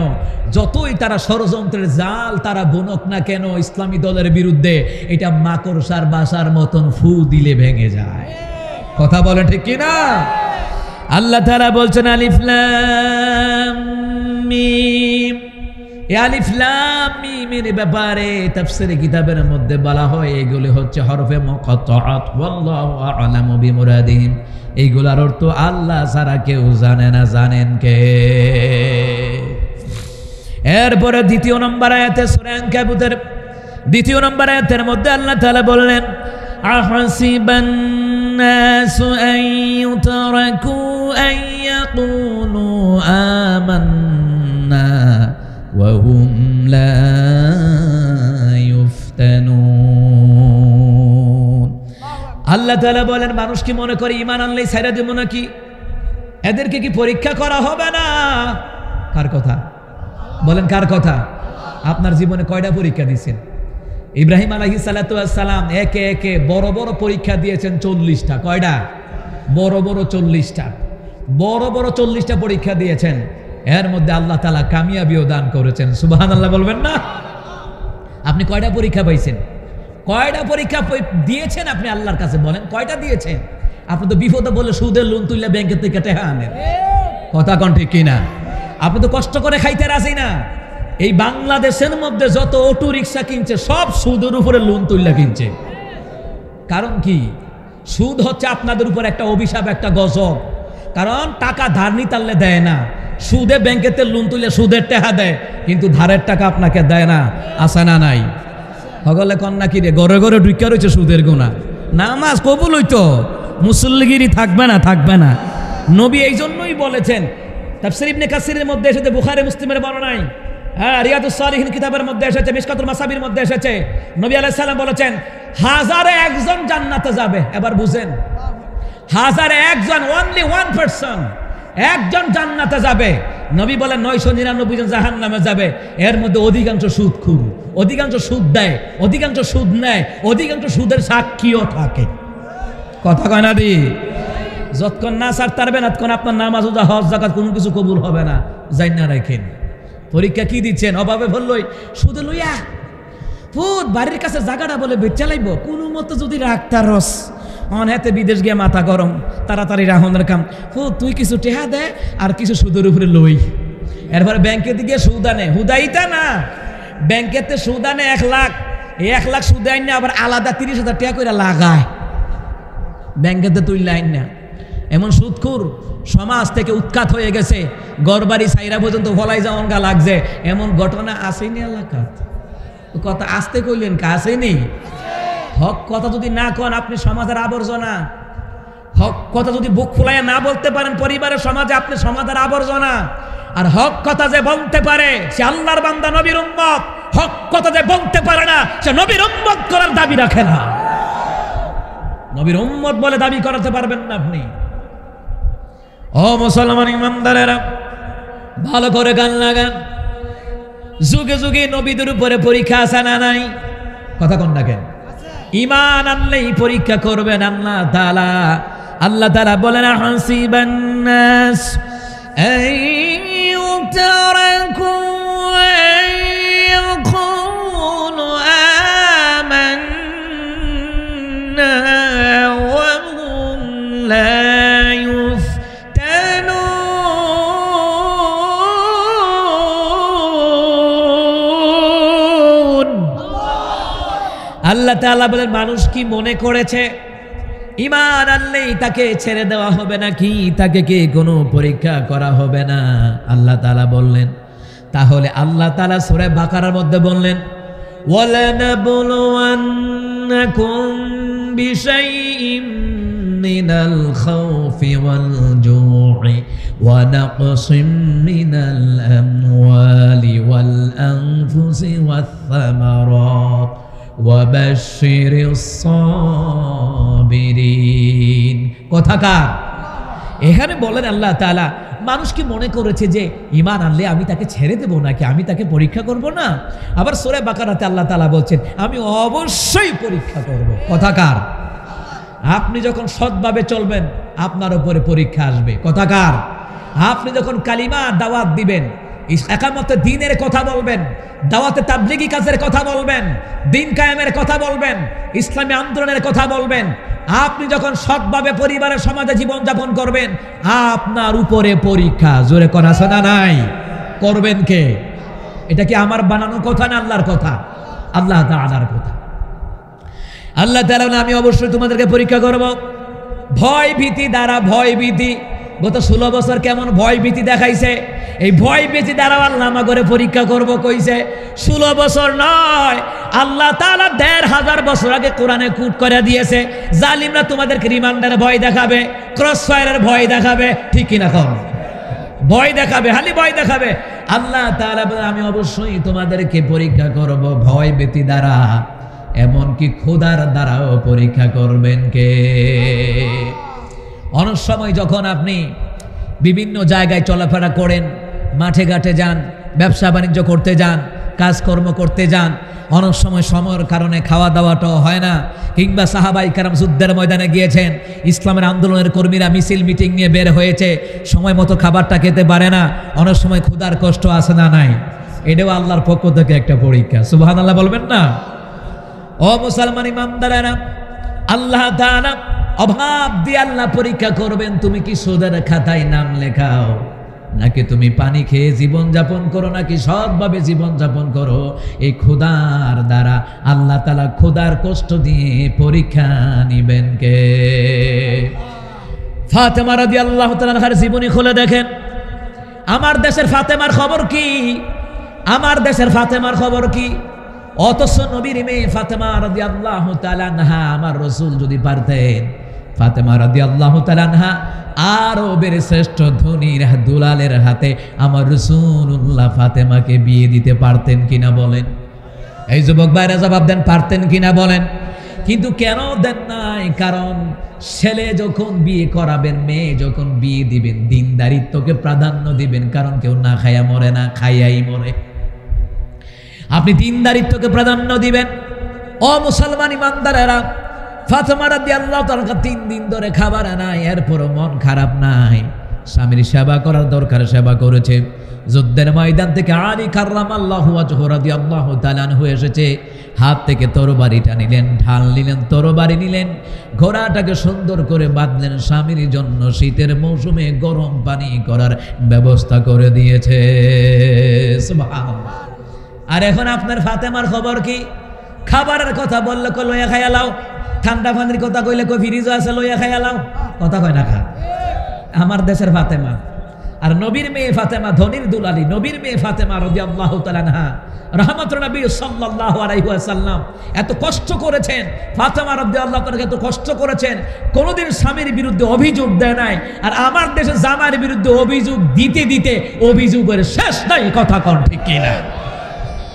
যতই তারা ষড়যন্ত্রের জাল তারা বুনক না কেন ইসলামী দলের বিরুদ্ধে, এটা মাকড়সার বাসার মতন ফু দিলে ভেঙে যায়। কথা বলে ঠিক কিনা? আল্লাহ তাআলা বলছেন আলিফ লাম মিম। এই আলিফ লাম মিমের ব্যাপারে তাফসীরে কিতাবের মধ্যে বলা হয় এগুলি হচ্ছে হরফে মুকাত্তাআত, ওয়াল্লাহু আ'লামু বিমুরাদিহিম। এইগুলার অর্থ আল্লাহ ছাড়া কেউ জানে না। জানেন কে? এরপরে দ্বিতীয় নম্বর আয়াতে সূরা আনকাবুতের দ্বিতীয় নম্বর আয়াতের মধ্যে আল্লাহ তাআলা বললেন, আহসিবান নাসু আন ইউতরাকু আন ইয়াকুলু আমান্না ওয়া হুম লা ইফতানুন। আল্লাহ তাআলা বলেন, মানুষ কি মনে করে ঈমান আনলেই ছাইরা দেব নাকি? এদেরকে কি পরীক্ষা করা হবে না? কার কথা বলেন? কার কথা? আপনার জীবনে কয়টা পরীক্ষা দিয়েছেন? ইব্রাহিম আলাইহিস সালাতু ওয়াস সালাম একে একে বড় বড় পরীক্ষা দিয়েছেন 40টা। কয়টা? বড় বড় 40টা। বড় বড় 40টা পরীক্ষা দিয়েছেন। এর মধ্যে আল্লাহ তাআলা কামিয়াবিও দান করেছেন। সুবহানাল্লাহ বলবেন না? আপনি কয়টা পরীক্ষা পাইছেন? কয়টা পরীক্ষা দিয়েছেন আপনি আল্লাহর কাছে? বলেন কয়টা দিয়েছেন? আপনি তো বিপদে বলে সুদের লোন তুললে ব্যাংকের থেকে টাকা আনেন। কথা কোন ঠিক কিনা? আপনি তো কষ্ট করে খাইতে রাজি না। এই বাংলাদেশের মধ্যে যত অটো রিক্সা কিনছে সব সুদের উপরে লোন তুললে কিনছে। কারণ কি? সুদ হচ্ছে আপনাদের উপর একটা অভিশাপ, একটা গজব। কারণ টাকা ধার নিতালে দেয় না, সুদে ব্যাংকেতে লোন তুলে সুদের টাকা দেয়, কিন্তু ধারের টাকা আপনাকে দেয় না। আসে না? নাই? সকলে কন্যা কি রে ঘরে ঘরে ঢুকিয়া রয়েছে সুদের গুণা। নামাজ কবুল হইতো, মুসল্লিগিরি থাকবে না, থাকবে না। নবী এই জন্যই বলেছেন, তাফসীর ইবনে কাসিরের মধ্যে এসেছে, বুখারী মুসলিমের বর্ণনায়, রিয়াদুস সালিহিন কিতাবের মধ্যে এসেছে, মিশকাতুল মাসাবির মধ্যে এসেছে, নবী আলাইহিস সালাম বলেছেন, হাজারে একজন জান্নাতে যাবে। এবার বুঝেন, হাজারে একজন, অনলি ওয়ান পারসন, একজন জান্নাতে যাবে। নবী বলেন 999 জন জাহান্নামে যাবে। এর মধ্যে অধিকাংশ সুদখোর, অধিকাংশ সুদ দেয়, অধিকাংশ সুদ নেয়, অধিকাংশ সুদের সাক্ষীও থাকে। কথা কয় না দি? যতক্ষণ না ছাড়তে পারবেন ততক্ষণ আপনার নামাজ, রোজা, হজ, যাকাত কোনো কিছু কবুল হবে না। জাইনা রাখেন। পরীক্ষা কি দিচ্ছেন? অভাবে বললই সুদে লইয়া ফুট বাড়ির কাছে জায়গাটা বলে বেচা লাইব কোনো মতো যদি রাখতার রস অনেতে বিদেশ গিয়ে মাথা গরম তাড়াতাড়ি রাহনের কাম ফুট তুই কিছু টেহা দে আর কিছু সুদের উপরে লই এরপরে ব্যাংকের দিকে সুদ আনে হুদাইতা না ব্যাংকেতে সুদ আনে 1 লাখ এই 1 লাখ সুদ আইন না আবার আলাদা 30,000 টাকা করে লাগায় ব্যাংকেতে তুই লাইন না এমন সুদখোর সমাজ থেকে উৎখাত হয়ে গেছে গড়বাড়ি সাইরা পর্যন্ত ভলাই যাওয়ান গা লাগছে এমন ঘটনা আসেনি এলাকা কথা আসতে কইলেন আসেনি হক কথা যদি না কন আপনি সমাজের আবর্জনা হক কথা যদি বুক ফুলাইয়া না বলতে পারেন পরিবারের সমাজে আপনি সমাজের আবর্জনা আর হক কথা যে বলতে পারে সে আল্লাহর বান্দা নবীর উম্মত হক কথা যে বলতে পারে না সে নবীর উম্মত করার দাবি রাখে না নবীর উম্মত বলে দাবি করাতে পারবেন না আপনি ও মুসলমান ইমানদারেরা ভালো করে গান লাগান যুগে যুগে নবীদের উপরে পরীক্ষা আছে না নাই কথা কোন ডাকেন ঈমান আনলেই পরীক্ষা করবেন আল্লাহ তাআলা বলেন হাসিবান নাস আইয়ুতরাকু আয়াকুলু আমান্না ওয়া হুম লা আল্লাহ তাআলা বলেন মানুষ কি মনে করেছে ঈমান আনলেই তাকে ছেড়ে দেওয়া হবে নাকি তাকে কি কোনো পরীক্ষা করা হবে না আল্লাহ তাআলা বললেন তাহলে আল্লাহ তাআলা সূরা বাকারার মধ্যে বললেন ওয়ালানাবলুওয়ান্নাকুম বিশাইইম মিনাল খাউফি ওয়াল জু'i ওয়া নাকসিম মিনাল আমওয়ালি ওয়াল আনফুসি ওয়াথ থামারাত ওয়াবাশশিরিস সাবিরিন কথাকার এখানে বলেন আল্লাহ তাআলা মানুষ কি মনে করেছে যে ঈমান আনলে আমি তাকে ছেড়ে দেব নাকি আমি তাকে পরীক্ষা করব না আবার সূরা বাকারাতে আল্লাহ তাআলা বলছেন আমি অবশ্যই পরীক্ষা করব কথাকার আপনি যখন সৎভাবে চলবেন আপনার উপরে পরীক্ষা আসবে কথাকার আপনি যখন কালিমা দাওয়াত দিবেন একামতে দ্বীনের কথা বলবেন দাওয়াতে তাবলীগী কাজের কথা বলবেন দ্বীন কায়েমের কথা বলবেন ইসলামী আন্দোলনের কথা বলবেন আপনি যখন সৎভাবে পরিবারের সমাজে জীবন যাপন করবেন আপনার উপরে পরীক্ষা জোরে কোন আছে না নাই করবেন কে এটা কি আমার বানানো কথা না আল্লাহর কথা আল্লাহ তাআলার কথা আল্লাহ তাআলা আমি অবশ্যই তোমাদেরকে পরীক্ষা করব ভয় ভীতি দ্বারা ভয় ভীতি গত 16 বছর কেমন ভয় ভীতি দেখাইছে এই ভয় ভীতি দ্বারা আল্লাহ আমাকে পরীক্ষা করব কইছে 16 বছর নয় আল্লাহ তাআলা 1500 বছর আগে কোরআনে কোট করে দিয়েছে জালিমরা তোমাদেরকে রিমান্ডারে ভয় দেখাবে ক্রস ফায়ারের ভয় দেখাবে ঠিক কি না কোন ভয় দেখাবে খালি ভয় দেখাবে আল্লাহ তাআলা বলেন আমি অবশ্যই তোমাদেরকে পরীক্ষা করব ভয় ভীতি দ্বারা এমন কি খোদার দ্বারাও পরীক্ষা করবেন কে অনেক সময় যখন আপনি বিভিন্ন জায়গায় চলাফেরা করেন মাঠে ঘাটে যান ব্যবসা বাণিজ্য করতে যান কাজকর্ম করতে যান অনেক সময় সময়ের কারণে খাওয়া দাওয়াটাও হয় না কিংবা সাহাবাই কেরাম যুদ্ধের ময়দানে গিয়েছেন ইসলামের আন্দোলনের কর্মীরা মিছিল মিটিং নিয়ে বের হয়েছে সময় মতো খাবারটা খেতে পারে না অনেক সময় ক্ষুধার কষ্ট আসে না নাই এটাও আল্লাহর পক্ষ থেকে একটা পরীক্ষা সুবহানাল্লাহ বলবেন না ও মুসলমান ইমানদারেরা আল্লাহ তাআলা অভাব দিয়ে আল্লাহ পরীক্ষা করবেন তুমি কি সুদের খাতায় নাম লেখাও নাকি তুমি পানি খেয়ে জীবন যাপন করো নাকি সৎভাবে জীবন যাপন করো এই খোদার দ্বারা আল্লাহ তাআলা খোদার কষ্ট দিয়ে পরীক্ষা নিবেন কে ফাতেমা রাদিয়াল্লাহু তাআলার জীবনী খুলে দেখেন আমার দেশের ফাতেমার খবর কি আমার দেশের ফাতেমার খবর কি অথচ নবীর মেয়ে ফাতেমা রাদিয়াল্লাহু তাআলা আনহা আমার রাসূল যদি পারতেন ফাতেমা রাদিয়াল্লাহু তাআলা আনহা আরবের শ্রেষ্ঠ ধনীর দুলালের হাতে আমার রাসূলুল্লাহ ফাতেমাকে বিয়ে দিতে পারতেন কিনা বলেন এই যুবক ভাইরা জবাব দেন পারতেন কিনা বলেন কিন্তু কেন দেন নাই কারণ ছেলে যখন বিয়ে করাবেন মেয়ে যখন বিয়ে দিবেন দিনদারিত্বকে প্রাধান্য দিবেন কারণ কেউ না খায়া মরে না খাইয়াই মরে আপনি দিনদারিত্বকে প্রাধান্য দিবেন ও মুসলমান ইমানদারেরা ফাতেমা রাদিয়াল্লাহু তাআলা 3 দিন ধরে খাবার নাই এরপরও মন খারাপ নাই স্বামীর সেবা করার দরকার সেবা করেছে। যুদ্ধের ময়দান থেকে আলী কাররামাল্লাহু ওয়াজহু রাদিয়াল্লাহু তাআলা আনহু এসেছে, হাত থেকে তরবারিটা নিলেন, ঢাল নিলেন, তরবারি নিলেন, ঘোড়াটাকে সুন্দর করে বাঁধলেন, স্বামীর জন্য শীতের মৌসুমে গরম পানি করার ব্যবস্থা করে দিয়েছে। সুবহানাল্লাহ। আর এখন আপনার ফাতেমার খবর কি? খাবারের কথা বললে কো লইয়া খাইয়া লাও, ঠান্ডা পানির কথা কইলে কো ফ্রিজ আছে লইয়া খাইয়া লাও, কথা কয় না খা। আমার দেশের ফাতেমা আর নবীর মেয়ে ফাতেমা, ধনির দুলালি নবীর মেয়ে ফাতেমা রাদিয়াল্লাহু তাআলা আনহা রাহমাতুন নবী সাল্লাল্লাহু আলাইহি ওয়াসাল্লাম এত কষ্ট করেছেন, ফাতেমা রাদিয়াল্লাহু তাআলা এত কষ্ট করেছেন, কোনোদিন স্বামীর বিরুদ্ধে অভিযোগ দেয় নাই। আর আমার দেশে জামার বিরুদ্ধে অভিযোগ দিতে দিতে অভিযোগের শেষ নাই, কথা কোন ঠিক কিনা?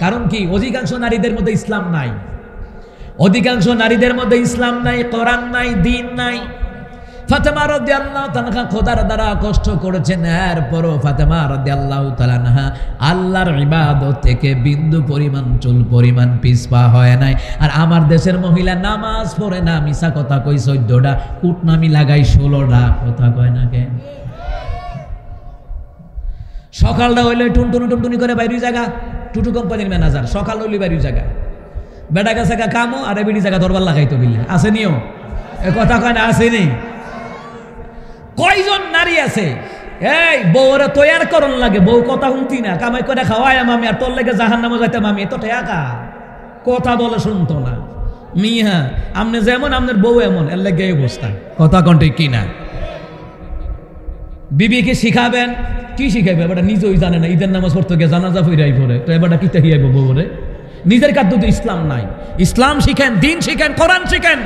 কারণ কি? অধিকাংশ নারীদের মধ্যে ইসলাম নাই, অধিকাংশ নারীদের মধ্যে ইসলাম নাই, কোরআন নাই, দ্বীন নাই। ফাতেমা রাদিয়াল্লাহু তাআলা খোদার দ্বারা কষ্ট করেছেন, এরপরও ফাতেমা রাদিয়াল্লাহু তাআলা আনহা আল্লাহর ইবাদত থেকে বিন্দু পরিমাণ চুল পরিমাণ পিছপা হয় নাই। আর আমার দেশের মহিলা নামাজ পড়ে না, মিছা কথা কই 14টা, কুটনামি লাগাই 16টা, কথা কয় না কেন? সকালটা হইলে টুনটুনি টুনটুনি করে বাইরে জায়গা, টুটু কোম্পানির ম্যানেজার, সকাল হইলে বাইরে জায়গা, বেটা গাছে কামো আর বেড়ি জায়গা দরবার লাগাইতো বিল্লা, আসেনিও এ কথা কয় না? আসেনি? কয়জন নারী আছে এই বউরে তৈয়ার করন লাগে, বউ কথা শুনতি না, কামাই করে খাওয়ায় মামি, আর তোর লেগে জাহান্নামে যাইতে মামি, তো ঠেকা কথা বলে শুনতো না। মিয়া আমনে যেমন আপনার বউ এমন, এর লেগে এই অবস্থা, কথা কোন ঠিক কিনা? বিবিকে শিখাবেন, কি শিখাইবে? এবার নিজেই জানে না, ঈদের নামাজ পড়তে গিয়ে জানাজা ফিরাই পড়ে, তো এবার কিতে হিয়াইব বউরে? নিজের কাছে তো ইসলাম নাই। ইসলাম শিখেন, দ্বীন শিখেন, কোরআন শিখেন।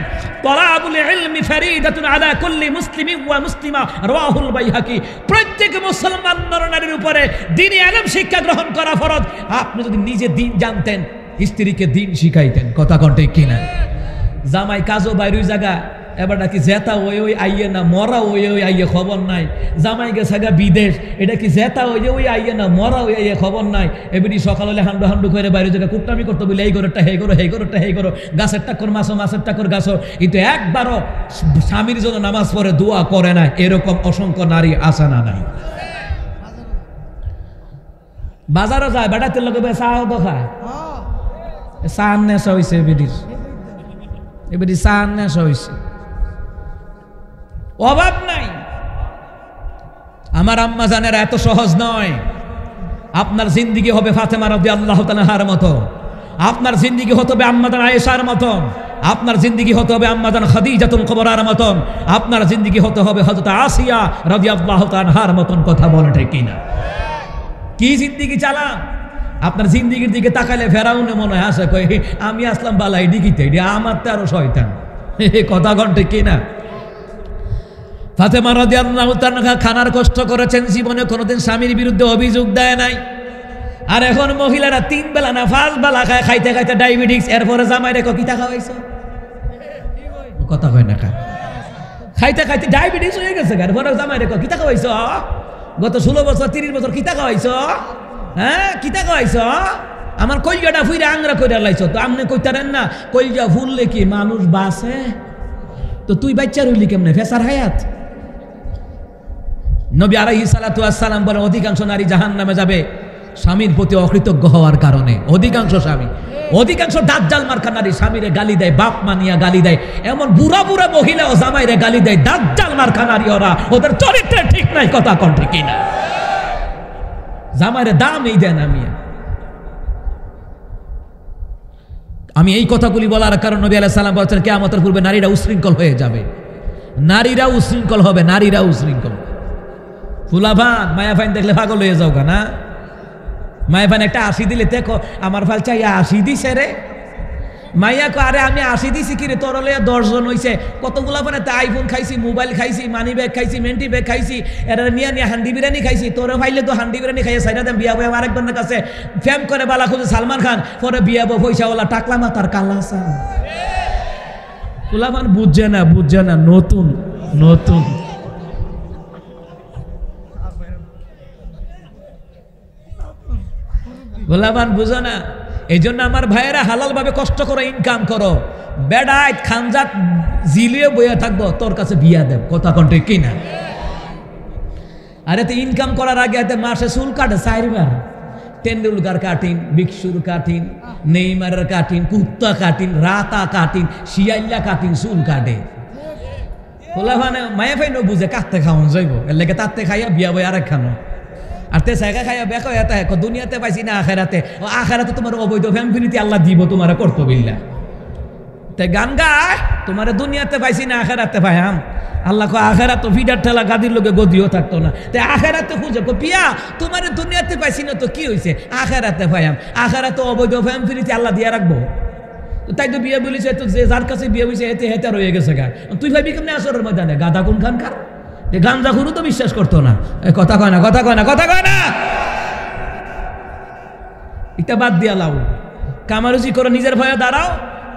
তলাবুল ইলমি ফরিদাতুন আলা কুল্লি মুসলিমিন ওয়া মুসলিমা, রাওয়াহুল বাইহাকি। প্রত্যেক মুসলমান নর-নারীর উপরে দ্বীনি ইলম শিক্ষা গ্রহণ করা ফরজ। আপনি যদি নিজে দ্বীন জানতেন, স্ত্রীকে দ্বীন শিখাইতেন, কথা কোন ঠিক কিনা? জামাই কাজও বাইরে জায়গা, এবার নাকি জেতা ওই ওই আইয়ে না, মরা ওই ওই আইয়ে, খবর নাই। জামাই গেছে গা বিদেশ, এটা কি জেতা ওই যে ওই আইয়ে না, মরা ওই আইয়ে, খবর নাই। এবারে সকাল হলে হান্ডু হান্ডু করে বাইরে জায়গা কুটনামি করতে বলে, এই করোটা হে করো, হে করোটা হে করো, গাছের টাকর মাছো, মাছের টাকর গাছো, কিন্তু একবারও স্বামীর জন্য নামাজ পড়ে দোয়া করে না, এরকম অসংখ্য নারী আছে না নাই? বাজারও যায়, বেড়াতে লোক চাও তো খায়, চা নেশা হয়েছে এবারে, এবারে চা নেশা হয়েছে, অভাব নাই। আমার আম্মা জানেরা এত সহজ নয়। আপনার জিন্দেগি হবে ফাতেমা রাদিয়াল্লাহু তাআলার মতো, আপনার জিন্দেগি হতে হবে আম্মাজান আয়েশার মতো, আপনার জিন্দেগি হতে হবে আম্মাজান খাদিজাতুল কুবরার মতন, আপনার জিন্দেগি হতে হবে হযরত আসিয়া রাদিয়াল্লাহু তাআলার মতন, কথা বলে ঠিক কিনা? কি জিন্দেগি চালা? আপনার জিন্দেগির দিকে তাকালে ফেরাউনে মনে হয় আসে, কই আমি আসলাম বালাই ডিগিতে, আমার তো আরো শয়তান, কথা কোন ঠিক কিনা? ফাতেমা রাদিয়াল্লাহু তাআলা খানার কষ্ট করেছেন, জীবনে কোনোদিন স্বামীর বিরুদ্ধে অভিযোগ দেয় নাই। আর এখন মহিলারা 3 বেলা না 5 বেলা খায়, খাইতে খাইতে ডায়াবেটিস, এরপরে জামাই রেখো কিতা খাওয়াইছো, কথা কয় না, খাইতে খাইতে ডায়াবেটিস হয়ে গেছে, এরপরে জামাই রেখো কিতা খাওয়াইছো, গত 16 বছর 30 বছর কিতা খাওয়াইছো, হ্যাঁ কিতা খাওয়াইছো, আমার কইজাটা ফুইরা আংরা কইরা লাইছো। তো আপনি কইতারেন না কইজা ফুললে কি মানুষ বাঁচে? তো তুই বাচ্চা রইলি কেমনে? ফেসার হায়াত। নবী আলাইহিস সালাতু ওয়াস সালাম বলেন, অধিকাংশ নারী জাহান্নামে যাবে স্বামীর প্রতি অকৃতজ্ঞ হওয়ার কারণে। অধিকাংশ স্বামী, অধিকাংশ দাজ্জাল মার্কা নারী স্বামীরে গালি দেয়, বাপ মানিয়া গালি দেয়, এমন বুড়া বুড়া মহিলাও জামাইরে গালি দেয়, দাজ্জাল মার্কা নারী ওরা, ওদের চরিত্র ঠিক নাই, কথা কোন ঠিক কিনা? জামাইরে দামই দেন। আমি এই কথাগুলি বলার কারণ নবী আলাইহিস সালাম বলেছেন, কিয়ামতের পূর্বে নারীরা উশৃঙ্খল হয়ে যাবে, নারীরা উশৃঙ্খল হবে, নারীরা উশৃঙ্খল। ফুলাভান মায়াফাইন দেখলে পাগল হয়ে যাও না? মায়াফাইন একটা 80 দিলে দেখো আমার ফাল চাই 80 দিছে রে, মাইয়া কো আরে আমি 80 দিছি কি রে, তোর লইয়া 10 জন হইছে, কতগুলা মানে আইফোন খাইছি, মোবাইল খাইছি, মানি ব্যাগ খাইছি, মেন্টি ব্যাগ খাইছি, এরা নিয়ে নিয়ে হান্ডি বিরিয়ানি খাইছি, তোর ফাইলে তো হান্ডি বিরিয়ানি খাইয়ে সাইডা দেন বিয়া বই আরেকজনের কাছে ফেম করে বালা খুঁজে সালমান খান, পরে বিয়া বউ পয়সাওয়ালা টাকলা মাথার কালা সান। ফুলাভান বুঝছে না, বুঝছে না, নতুন নতুন গোলাবান বুঝো না। এই জন্য আমার ভাইয়েরা হালাল ভাবে কষ্ট করো, ইনকাম করো, বেড়ায় খানজাত জিলিয়ে বইয়া থাকবো, তোর কাছে বিয়া দেব, কথা কোন ঠিক কিনা? আরে তো ইনকাম করার আগে এতে মাসে চুল কাটে 4 বার। তেন্ডুলকার কাটিন, ভিক্ষুর কাটিন, নেইমারের কাটিন, কুত্তা কাটিন, রাতা কাটিন, শিয়াল্লা কাটিন, চুল কাটে। বলা মানে মায়া ফাইন বুঝে কাটতে খাওয়ান যাইব, এর লেগে তাতে খাইয়া বিয়া বই আরেক খানো। আর তে জায়গা খাইয়া বেকো এতে দুনিয়াতে পাইছি না আখেরাতে। ও আখেরাতে তোমার অবৈধ ফ্যামিলিতে আল্লাহ দিব তোমার কর্তবিল্লা। তে গান গায় তোমার দুনিয়াতে পাইছি না আখেরাতে পাইয়াম। আল্লাহ কো আখেরাত তো ফিডার ঠেলা গাদির লোকে গদিও থাকতো না। তে আখেরাতে খুঁজে কো পিয়া তোমার দুনিয়াতে পাইছি না তো কি হয়েছে, আখেরাতে পাইয়াম। আখেরাতে অবৈধ ফ্যামিলিতে আল্লাহ দিয়া রাখবো। তাই তো বিয়ে বলিছে, তো যে যার কাছে বিয়ে হয়েছে এতে হেতে রয়ে গেছে গা। তুই ভাবি কেমনে আসরের ময়দানে গাদা কোন খান কার গাঞ্জা খুরু তো বিশ্বাস করতো না। কথা কয় না, কথা কয় না, কথা কয় না। এটা বাদ দিয়া লাও, কামারুজি করে নিজের ভয়ে দাঁড়াও।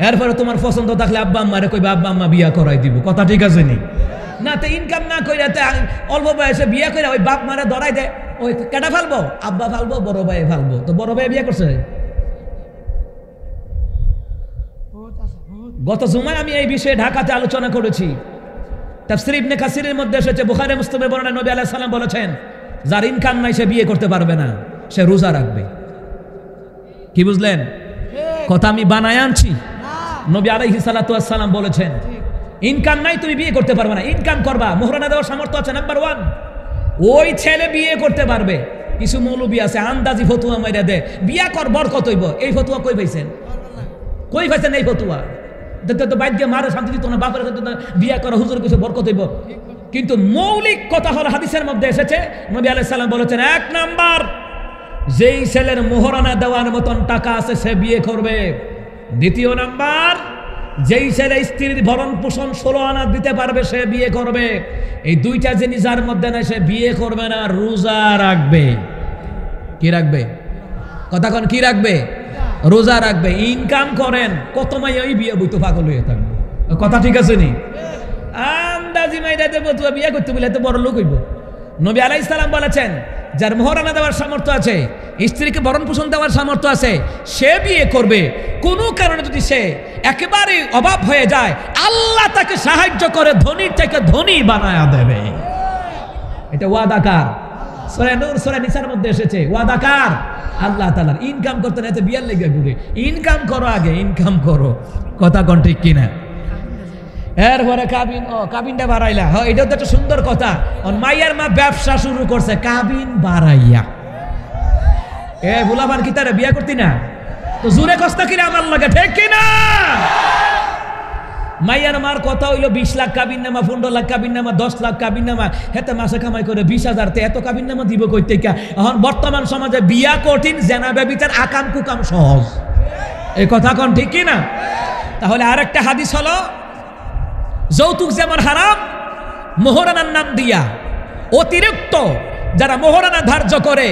এরপরে তোমার পছন্দ থাকলে আব্বা আম্মারে কইবা আব্বা আম্মা বিয়া করাই দিব। কথা ঠিক আছে নি? না তো ইনকাম না কইরা অল্প বয়সে বিয়া করে ওই বাপ মারে ধরাই দেয়। ওই কেটা ফালবো, আব্বা ফালবো, বড় ভাই ফালবো। তো বড় ভাই বিয়ে করছে। গত জুমায় আমি এই বিষয়ে ঢাকাতে আলোচনা করেছি। তাফসীর ইবনে কাসিরের মধ্যে এসেছে, বুখারী মুসলিমের বর্ণনায় নবী আলাইহিস সালাম বলেছেন, যার ইনকাম নাই সে বিয়ে করতে পারবে না, সে রোজা রাখবে। কি বুঝলেন? কথা আমি বানায় আনছি। নবী আলাইহিস সালাতু ওয়াস সালাম বলেছেন, ইনকাম নাই তুমি বিয়ে করতে পারবে না। ইনকাম করবা, মোহরানা দেওয়ার সামর্থ্য আছে, নাম্বার 1। ওই ছেলে বিয়ে করতে পারবে। কিছু মৌলবী আছে আন্দাজি ফতুয়া মাইরা দে, বিয়া কর বরকত হইব। এই ফতুয়া কই পাইছেন? কই পাইছেন এই ফতুয়া? তো বাইর দিয়ে মারে শান্তি দিত না, বাপের বিয়া করা হুজুর কিছু বরকত হইব। কিন্তু মৌলিক কথা হলো হাদিসের মধ্যে এসেছে, নবী আলাইহিস সালাম বলেছেন, 1 নাম্বার, যেই ছেলের মোহরানা দেওয়ার মতন টাকা আছে সে বিয়ে করবে। 2 নাম্বার, যেই ছেলে স্ত্রীর ভরণ পোষণ 16 আনা দিতে পারবে সে বিয়ে করবে। এই 2টা জিনিস যার মধ্যে নাই সে বিয়ে করবে না, রোজা রাখবে। কি রাখবে? কথা কোন কি রাখবে? রোজা রাখবে। ইনকাম করেন, কত মাই ওই বিয়ে বইতো পাগল হয়ে থাকবে। কথা ঠিক আছে নি? আন্দাজি মাইরা দেবো তুই বিয়ে করতে বলে এত বড় লোক হইব। নবী আলাইহিস সালাম বলেছেন, যার মোহরানা দেওয়ার সামর্থ্য আছে, স্ত্রীকে ভরণ পোষণ দেওয়ার সামর্থ্য আছে, সে বিয়ে করবে। কোনো কারণে যদি সে একেবারে অভাব হয়ে যায়, আল্লাহ তাকে সাহায্য করে ধনীর থেকে ধনী বানায়া দেবে। এটা ওয়াদাকার। সূরা নূর সূরা নিসার মধ্যে এসেছে, ওয়াদাকার আল্লাহ তাআলার। ইনকাম করতে না, বিয়ার লেগে ঘুরে। ইনকাম করো আগে, ইনকাম করো। কথা কোন ঠিক কিনা? এরপরে কাবিন, কাবিনটা বাড়াইলা। এটাও তো একটা সুন্দর কথা। মাইয়ার মা ব্যবসা শুরু করছে কাবিন বাড়াইয়া। বুলাবান কি তারে বিয়া করতি না? তো জুরে কষ্ট কিনা আমার লাগে, ঠিক কিনা? মাইয়ার মার কথা হইলো 20 লাখ কাবিন নামা, 15 লাখ কাবিন নামা, 10 লাখ কাবিন নামা। হেতে মাসে কামাই করে 20,000, এত কাবিন নামা দিব কই থেকে? এখন বর্তমান সমাজে বিয়া কঠিন, জেনা ব্যভিচার আকাম কুকাম সহজ। এই কথা কোন ঠিক কিনা? তাহলে আরেকটা হাদিস হলো, যৌতুক যেমন হারাম, মোহরানার নাম দিয়া অতিরিক্ত যারা মোহরানা ধার্য করে,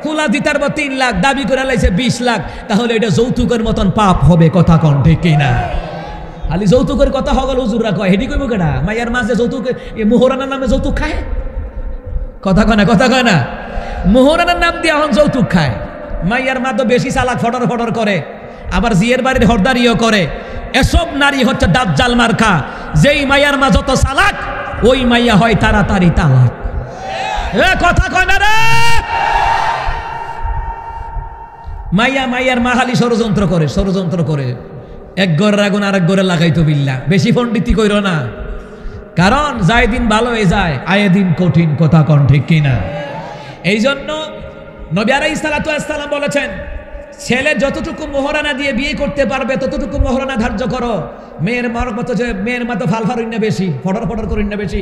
খোলা দিতার বা 3 লাখ দাবি করে লাইছে 20 লাখ, তাহলে এটা যৌতুকের মতন পাপ হবে। কথা কোন ঠিক কিনা? খালি যৌতুকের কথা হগল হুজুররা কয়, হেডি কইব কেডা? মাইয়ার মাঝে যৌতুক, মোহরানার নামে যৌতুক খায়। কথা কয় না, কথা কয় না। মোহরানার নাম দিয়ে এখন যৌতুক খায়। মাইয়ার মা তো বেশি চালাক, ফটর ফটর করে, আবার জিয়ের বাড়ির হরদারিও করে। এসব নারী হচ্ছে দাজ্জাল মার্কা। যেই মাইয়ার মা যত চালাক, ওই মাইয়া হয় তাড়াতাড়ি তালাক। কথা কয় না রে। মাইয়ার মা খালি ষড়যন্ত্র করে, ষড়যন্ত্র করে। এক ঘরের আগুন আরেক ঘরে লাগাইতো বিল্লাহ। বেশি পণ্ডিতি কইরো না, কারণ যায় দিন ভালো হয়ে যায়, আয়ে দিন কঠিন। কথা কোন ঠিক কিনা? এই জন্য নবী আলাইহিস সালাতু ওয়াস সালাম বলেছেন, ছেলে যতটুকু মোহরানা দিয়ে বিয়ে করতে পারবে ততটুকু মোহরানা ধার্য করো। মেয়ের মার মতো যে মেয়ের মতো ফালফারুন না বেশি, ফটর ফটর করিন না বেশি।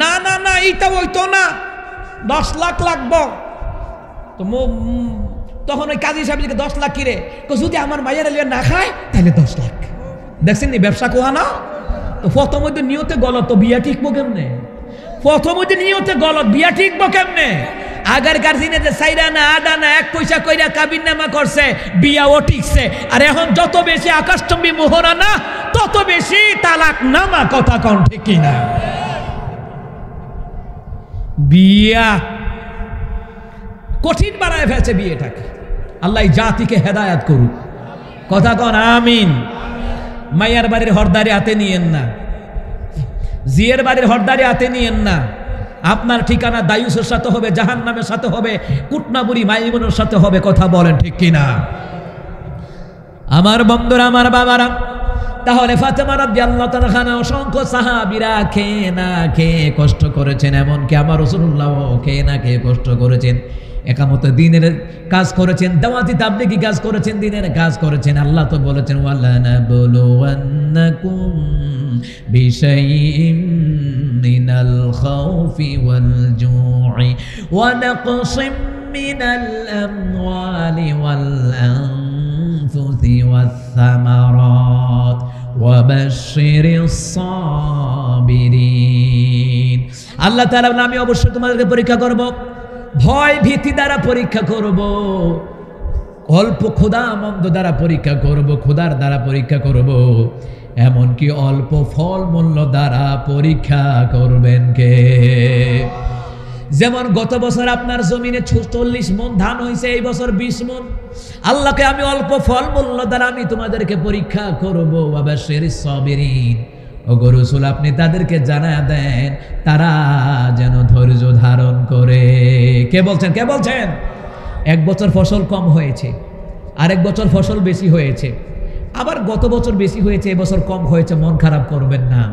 না না না, এইটা হইতো না, 10 লাখ লাগবো। তো তখন ওই কাজী সাহেব 10 লাখ কিরে, যদি আমার মায়ের লিয়ে না খায় তাহলে 10 লাখ। দেখছেন নি ব্যবসা কোয়া না? তো প্রথম মধ্যে নিয়তে গলত, তো বিয়া ঠিকবো কেমনে? প্রথম মধ্যে নিয়তে গলত, বিয়া ঠিকবো কেমনে? আগেরকার দিনে যে 4 আনা 8 আনা 1 পয়সা কইরা কাবিন নামা করছে, বিয়াও ঠিকছে। আর এখন যত বেশি আকাশচুম্বী মোহরানা, তত বেশি তালাক নামা। কথা কোন ঠিক কিনা? বিয়া কঠিন বানায় ফেলছে বিয়েটাকে। আল্লাহ জাতিকে হেদায়াত করুক। কথা কন আমিন। মাইয়ার বাড়ির হরদারি হাতে নিয়েন না, জিয়ের বাড়ির হরদারি হাতে নিয়েন না। আপনার ঠিকানা দায়ুসের সাথে হবে, জাহান্নামের সাথে হবে, কুটনাবুড়ি মাইমুনের সাথে হবে। কথা বলেন ঠিক কিনা? আমার বন্ধুরা, আমার বাবারা, তাহলে ফাতেমা রাদিয়াল্লাহু তাআলা আনহা অসংখ্য সাহাবীরা খেয়ে না খেয়ে কষ্ট করেছেন, এমনকি আমার রাসূলুল্লাহ খেয়ে না খেয়ে কষ্ট করেছেন, একামত দিনের কাজ করেছেন, দাওয়াতি তাবলীগি কাজ করেছেন, দিনের কাজ করেছেন। আল্লাহ তো বলেছেন ওয়ালা নাবলুওয়ান্নাকুম বিশাইইম মিনাল খাউফি ওয়াল জু'i ওয়া নাকসিম মিনাল আমওয়ালি ওয়াল আনফুসি ওয়াস সামারাত ওয়া বাশশিরিস সাবিরিন। আল্লাহ তাআলা বলেন আমি অবশ্যই তোমাদেরকে পরীক্ষা করব, ভয় ভীতি দ্বারা পরীক্ষা করব, অল্প ক্ষুধা মন্দ দ্বারা পরীক্ষা করব, ক্ষুধার দ্বারা পরীক্ষা করব, এমনকি অল্প ফল মূল্য দ্বারা পরীক্ষা করবেন কে? যেমন গত বছর আপনার জমিনে 40 মণ ধান হয়েছে, এই বছর 20 মণ। আল্লাহকে আমি অল্প ফল মূল্য দ্বারা আমি তোমাদেরকে পরীক্ষা করব। ওয়াবাশশিরিস সাবিরিন, ওগো রাসূল আপনি তাদেরকে জানায়া দেন তারা যেন ধৈর্য ধারণ করে। কে বলছেন? কে বলছেন? এক বছর ফসল কম হয়েছে, আরেক বছর ফসল বেশি হয়েছে, আবার গত বছর বেশি হয়েছে, এবছর কম হয়েছে, মন খারাপ করবেন না।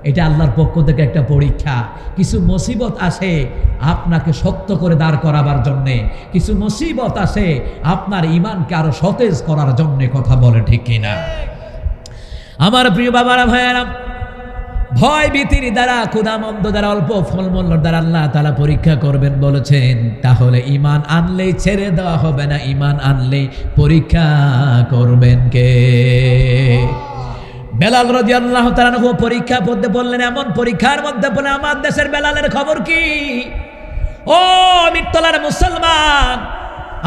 এটা আল্লাহর পক্ষ থেকে একটা পরীক্ষা। কিছু মুসিবত আসে আপনাকে শক্ত করে দাঁড় করাবার জন্যে, কিছু মুসিবত আসে আপনার ঈমানকে আরো সতেজ করার জন্যে। কথা বলে ঠিক কিনা? আমার প্রিয় বাবারা, ভাইয়েরা, ভয় ভীতির দ্বারা, ক্ষুধামন্দ দ্বারা, অল্প ফলমূল্য দ্বারা আল্লাহ তাআলা পরীক্ষা করবেন বলেছেন। তাহলে ঈমান আনলেই ছেড়ে দেওয়া হবে না, ঈমান আনলেই পরীক্ষা করবেন কে? বেলাল রাদিয়াল্লাহু তাআলা আনহু পরীক্ষা পড়তে বললেন, এমন পরীক্ষার মধ্যে বলে আমার দেশের বেলালের খবর কি? ও মিরতলার মুসলমান,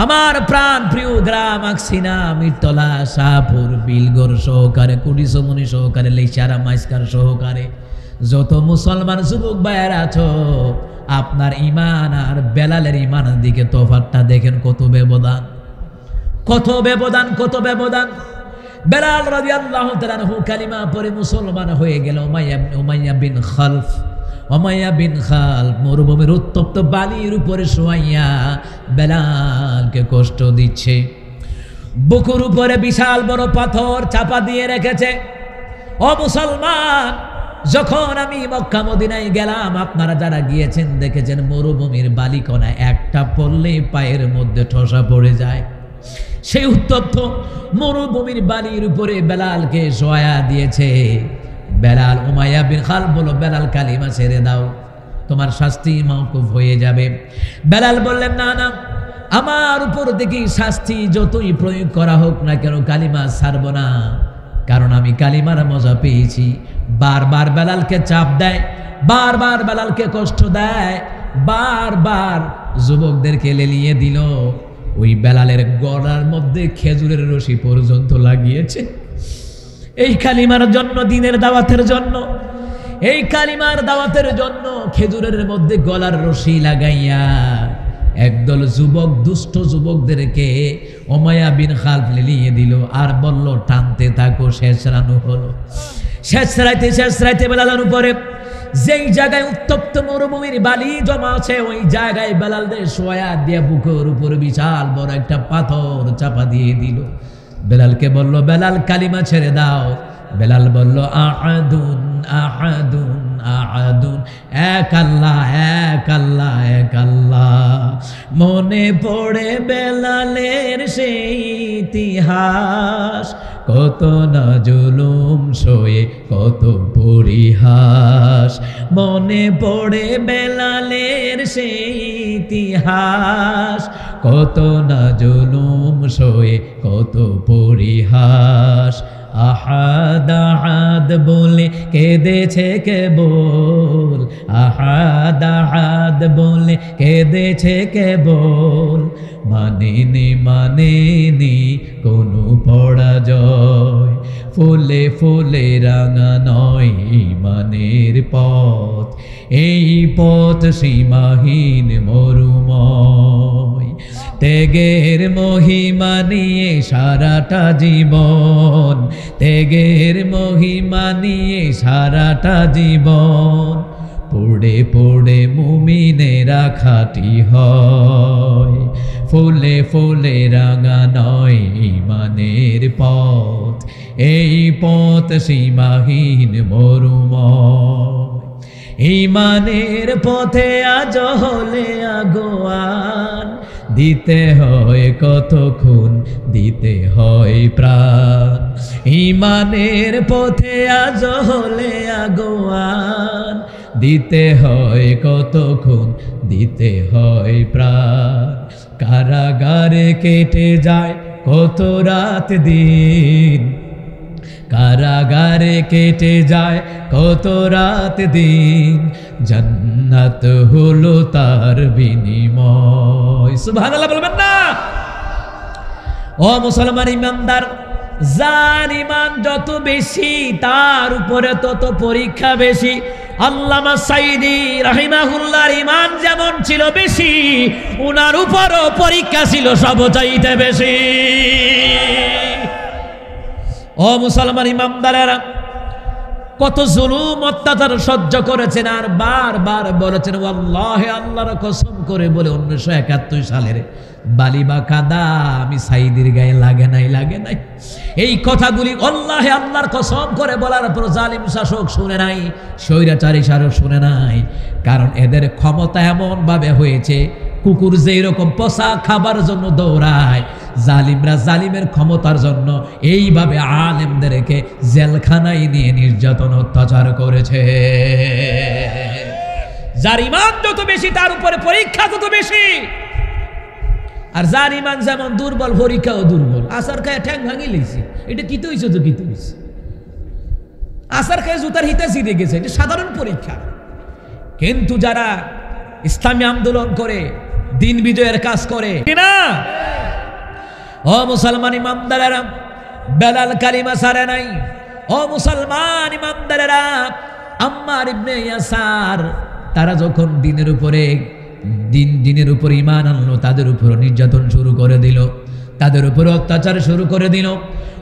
আমার প্রাণ প্রিয় গ্রাম আকসিনা, মিরতলা, শাহপুর, বিলগর সহকারে, কুডিসমনি সহকারে, লেইসারা, মাইস্কার সহকারে যত মুসলমান যুবক ভাইয়েরা আছো, আপনার ঈমান আর বেলালের ঈমানের দিকে তফাৎটা দেখেন, কত ব্যবধান, কত ব্যবধান, কত ব্যবধান। বেলাল রাদিয়াল্লাহু তাআলা আনহু কালিমা পড়ে মুসলমান হয়ে গেল। উমাইয়া বিন খালফ, উমাইয়া বিন খালফ মরুভূমির উত্তপ্ত বালির উপরে শোয়াইয়া বেলালকে কষ্ট দিচ্ছে। বুকুর উপরে বিশাল বড় পাথর চাপা দিয়ে রেখেছে। ও মুসলমান, যখন আমি মক্কা মদিনায় গেলাম, আপনারা যারা গিয়েছেন দেখেছেন মরুভূমির বালিকণা একটা পড়লেই পায়ের মধ্যে ঠসা পড়ে যায়। সেই উত্তপ্ত মরুভূমির বালির উপরে বেলালকে শোয়া দিয়েছে। বেলাল, উমাইয়া বিন খালফ বলল, বেলাল কালিমা ছেড়ে দাও, তোমার শাস্তি মওকুফ হয়ে যাবে। বেলাল বললেন, না না, আমার উপর থেকে শাস্তি যতই প্রয়োগ করা হোক না কেন, কালিমা ছাড়ব না, কারণ আমি কালিমার মজা পেয়েছি। বারবার বেলালকে চাপ দেয়, বারবার বেলালকে কষ্ট দেয়, বারবার যুবকদেরকে লেলিয়ে দিল। ওই বেলালের গলার মধ্যে খেজুরের রশি পর্যন্ত লাগিয়েছে। এই কালিমার জন্য, দিনের দাওয়াতের জন্য, এই কালিমার দাওয়াতের জন্য খেজুরের মধ্যে গলার রশি লাগাইয়া একদল যুবক, দুষ্ট যুবকদেরকে উমাইয়া বিন খালফ লেলিয়ে দিল আর বলল, টানতে থাকো। শেষ রানু হলো। শেষ রাইতে বেলালের উপরে যেই জায়গায় উত্তপ্ত মরুভূমির বালি জমা আছে, ওই জায়গায় বেলালদের শোয়া দিয়ে বুকের উপর বিশাল বড় একটা পাথর চাপা দিয়ে দিল। বেলালকে বলল, বেলাল কালিমা ছেড়ে দাও। বেলাল বলল, আহাদুন আহাদুন আহাদুন, এক আল্লাহ, এক আল্লাহ, এক আল্লাহ। মনে পড়ে বেলালের সেই ইতিহাস, কত না জুলুম সয়ে কত পরিহাস। মনে পড়ে বেলালের সেই ইতিহাস, কত না জুলুম সয়ে কত পরিহাস। আহাদ আহাদ বলে কেঁদেছে কেবল, আহাদ আহাদ বলে কেঁদেছে কেবল। মানেনি মানেনি কোনো পরাজয়, ফুলে ফুলে রাঙা নয় ঈমানের পথ, এই পথ সীমাহীন মরুময়। ত্যাগের মহিমা নিয়ে সারাটা জীবন, ত্যাগের মহিমা নিয়ে সারাটা জীবন। পড়ে পড়ে মুমিনেরা খাঁটি হয়, ফুলে ফুলে রাঙা নয় ঈমানের পথ, এই পথ সীমাহীন মরুময়। ঈমানের পথে আজ হলে আগুয়ান, দিতে হয় কত খুন, দিতে হয় প্রাণ। ঈমানের পথে আজ হলে আগুয়ান, দিতে হয় কত খুন, দিতে হয় প্রাণ। কারাগারে কেটে যায় কত রাত দিন, কারাগারে কেটে যায় কত রাত দিন, জান্নাত হলো তার বিনিময়। সুবহানাল্লাহ বলবেন না? ও মুসলমান ইমানদার, যার ইমান যত বেশি তার উপরে তত পরীক্ষা বেশি। আল্লামা সাইদি রাহিমাহুল্লাহর ইমান যেমন ছিল বেশি, উনার উপরও পরীক্ষা ছিল সবচাইতে বেশি। ও মুসলমান ইমানদারেরা, কত জুলুম অত্যাচার সহ্য করেছেন আর বারবার বলেছেন ওয়াল্লাহি, আল্লাহর কসম করে বলে 1971 সালের বালি বা কাদা আমি সাইদির গায়ে লাগে নাই, লাগে নাই। এই কথাগুলি আল্লাহে আল্লাহর কসম করে বলার পর জালিম শাসক শুনে নাই, স্বৈরাচারী শাসক শুনে নাই। কারণ এদের ক্ষমতা এমন ভাবে হয়েছে, কুকুর যেই রকম পচা খাবার জন্য দৌড়ায়, জালিমরা জালিমের ক্ষমতার জন্য এইভাবে আলেমদেরকে জেলখানায় নিয়ে নির্যাতন অত্যাচার করেছে। যার ইমান যত বেশি তার উপরে পরীক্ষা তত বেশি। আর যার ইমান যেমন দুর্বল, পরীক্ষাও দুর্বল। আসার খায় ঠ্যাং ভাঙি লইছি, এটা কি হইছে? তো কি হইছে? আসার খায় জুতার হিতে জিতে গেছে, এটা সাধারণ পরীক্ষা। কিন্তু যারা ইসলামী আন্দোলন করে, দিন বিজয়ের কাজ করে না, ও মুসলমান ইমানদারেরা, বেলাল কালিমা ছাড়ে নাই। ও মুসলমান ইমানদারেরা, আম্মার ইবনে ইয়াসার তারা যখন দিনের উপর ঈমান আনলো, তাদের উপর নির্যাতন শুরু করে দিল, তাদের উপর অত্যাচার শুরু করে দিল।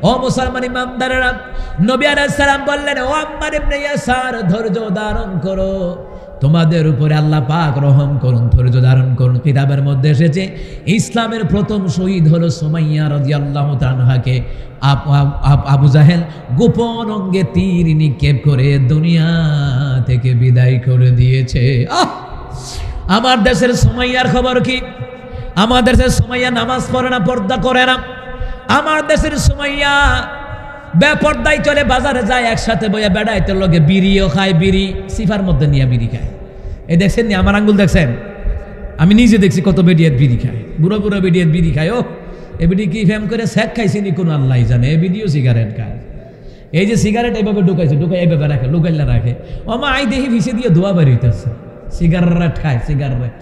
ও মুসলমান ইমানদারেরা, নবী আলাইহিস সালাম বললেন, ও আম্মার ইবনে ইয়াসার, ধৈর্য ধারণ করো, তোমাদের উপরে আল্লাহ পাক রহম করুন, ধৈর্য ধারণ করুন। কিতাবের মধ্যে এসেছে ইসলামের প্রথম শহীদ হলো সুমাইয়া রাদিয়াল্লাহু তাআলা আনহাকে আবু জাহেল গোপন অঙ্গে তীর নিক্ষেপ করে দুনিয়া থেকে বিদায় করে দিয়েছে। আমার দেশের সুমাইয়ার খবর কি? আমার দেশের সুমাইয়া নামাজ পড়ে না, পর্দা করে না। আমার দেশের সুমাইয়া বেপর্দায় চলে, বাজারে যায়, একসাথে বইয়া বেড়াইতে লগে বিড়িও খায়, বিড়ি সিফার মধ্যে নিয়ে বিড়ি খায়। এই দেখছেন নি আমার আঙ্গুল দেখছেন? আমি নিজে দেখছি কত বেডিয়াত বিড়ি খায়, বুড়ো বুড়ো বেডিয়াত বিড়ি খায়। ও এ বিড়ি কি ফেম করে স্যাক খাইছে নি কোন আল্লাহ জানে। এ বিড়িও সিগারেট খায়। এই যে সিগারেট এইভাবে ঢুকাইছে, ঢুকাই এইভাবে রাখে, লুকাইলা রাখে। ওমা আই দেখি ভিসে দিয়ে ধোয়া বেরিয়েছে, সিগারেট খায়, সিগারেট।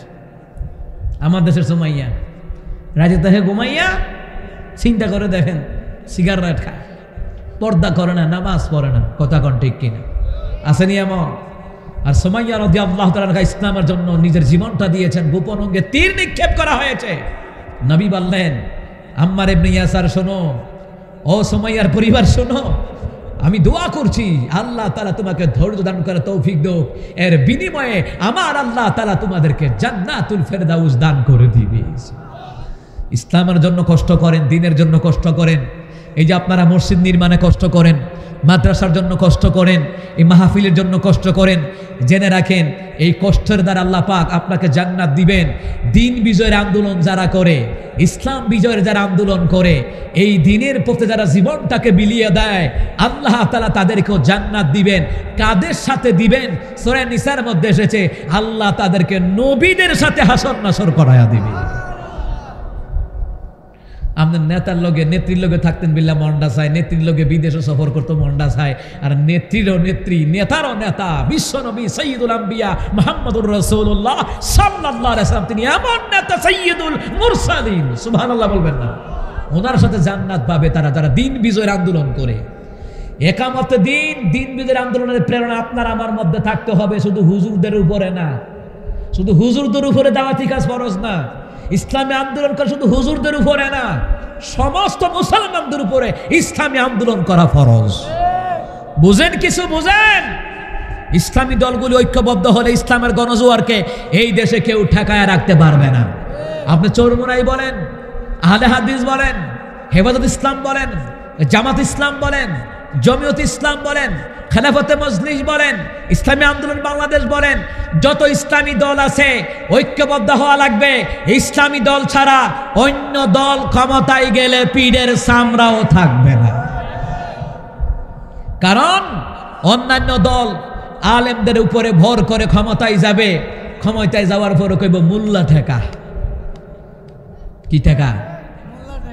আমার দেশের সুমাইয়া রাজে তাহে ঘুমাইয়া, চিন্তা করে দেখেন, সিগারেট খায়, পর্দা করে না, নামাজ পড়ে না। কথা কোন ঠিক কিনা? আসেনি এমন? আর সুমাইয়া রাদিয়াল্লাহু তাআলা আনহা ইসলামের জন্য নিজের জীবনটা দিয়েছেন, গোপন অঙ্গে তীর নিক্ষেপ করা হয়েছে। নবী বললেন, আম্মার ইবনে ইয়াসার শোনো, ও সুমাইয়ার পরিবার শোনো, আমি দোয়া করছি আল্লাহ তাআলা তোমাকে ধৈর্য দান করে তৌফিক দাও, এর বিনিময়ে আমার আল্লাহ তাআলা তোমাদেরকে জান্নাতুল ফেরদাউস দান করে দিবে। ইসলামের জন্য কষ্ট করেন, দ্বীনের জন্য কষ্ট করেন। এই যে আপনারা মসজিদ নির্মাণে কষ্ট করেন, মাদ্রাসার জন্য কষ্ট করেন, এই মাহফিলের জন্য কষ্ট করেন, জেনে রাখেন এই কষ্টের দ্বারা আল্লাহ পাক আপনাকে জান্নাত দিবেন। দিন বিজয়ের আন্দোলন যারা করে, ইসলাম বিজয়ের যারা আন্দোলন করে, এই দিনের পথে যারা জীবনটাকে বিলিয়ে দেয়, আল্লাহ তাআলা তাদেরকেও জান্নাত দিবেন। কাদের সাথে দিবেন? সূরা নিসার মধ্যে এসেছে, আল্লাহ তাদেরকে নবীদের সাথে হাসর নাসর করায়া দিবে। আমাদের নেতার লগে, নেত্রীর লগে থাকতেন বিল্লাহ মন্ডা চায়, নেত্রীর লগে বিদেশে সফর করতো মন্ডা চায়। আর নেত্রীরও নেত্রী, নেতারও নেতা, বিশ্বনবী সাইয়্যিদুল আম্বিয়া মুহাম্মদুর রাসূলুল্লাহ সাল্লাল্লাহু আলাইহি ওয়াসাল্লাম, তিনি এমন নেতা, সাইয়্যিদুল মুরসালিন, সুবহানাল্লাহ বলবেন না? ওনার সাথে জান্নাত পাবে তারা যারা দিন বিজয়ের আন্দোলন করে। একামতে দিন, দিন বিজয়ের আন্দোলনের প্রেরণা আপনার আমার মধ্যে থাকতে হবে, শুধু হুজুরদের উপরে না। শুধু হুজুরদের উপরে দাওয়াতি কাজ ফরজ না। ইসলামী আন্দোলন করা শুধু হুজুরদের উপরে না, সমস্ত মুসলমানদের উপরে ইসলামী আন্দোলন করা ফরজ। বুঝেন? কিছু বুঝেন? ইসলামী দলগুলি ঐক্যবদ্ধ হলে ইসলামের গণজোয়ারকে এই দেশে কেউ ঠেকায় রাখতে পারবে না। আপনি চরমুনাই বলেন, আহলে হাদিস বলেন, হেফাজত ইসলাম বলেন, জামাত ইসলাম বলেন, জমিয়ত ইসলাম বলেন, খেলাফতে মজলিস বলেন, ইসলামী আন্দোলন বাংলাদেশ বলেন, যত ইসলামী দল আছে ঐক্যবদ্ধ হওয়া লাগবে। ইসলামী দল ছাড়া অন্য দল ক্ষমতায় গেলে পীরের চামড়াও থাকবে না। কারণ অন্যান্য দল আলেমদের উপরে ভর করে ক্ষমতায় যাবে, ক্ষমতায় যাওয়ার পরে কইব মোল্লা ঠেকা। কি ঠেকা?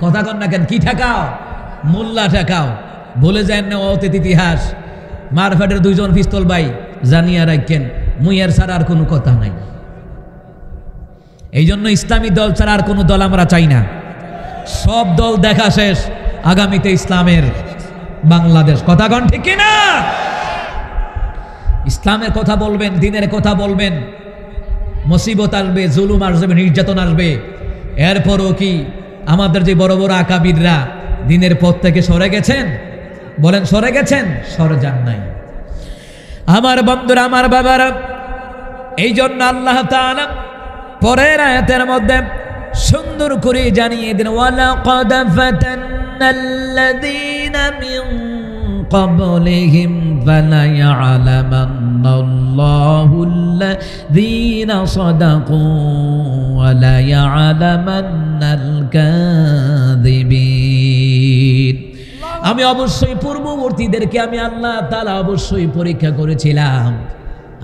কথা কন না কেন? কি ঠেকাও? মোল্লা ঠেকাও। বলে যায় না অতীত ইতিহাস, মারফাটের দুইজন পিস্তল ভাই জানিয়া রাখেন, মুইয়ার ছাড়া আর কোনো কথা নাই। এই জন্য ইসলামী দল ছাড়া আর কোনো দল আমরা চাই না। সব দল দেখা শেষ, আগামীতে ইসলামের বাংলাদেশ। কথা কন ঠিক কিনা? ইসলামের কথা বলবেন, দ্বীনের কথা বলবেন, মুসিবত আসবে, জুলুম আসবে, নির্যাতন আসবে। এরপরও কি আমাদের যে বড় বড় আকাবিররা দ্বীনের পথ থেকে সরে গেছেন? বলেন সরে গেছেন? সরে যান নাই। আমার বন্ধুরা, আমার বাবারা, এই জন্য আল্লাহ তাআলা পরের আয়াতের মধ্যে সুন্দর করে জানিয়ে দেন, ওয়ালাকাদ ফাতান্নাল্লাযীনা মিন ক্বাবলিহিম ফালায়া'লামান্নাল্লাহুল্লাযীনা সাদাকু ওয়া লায়া'লামান্নাল কাযিবিন। আমি অবশ্যই পূর্ববর্তীদেরকে আমি আল্লাহ তাআলা অবশ্যই পরীক্ষা করেছিলাম।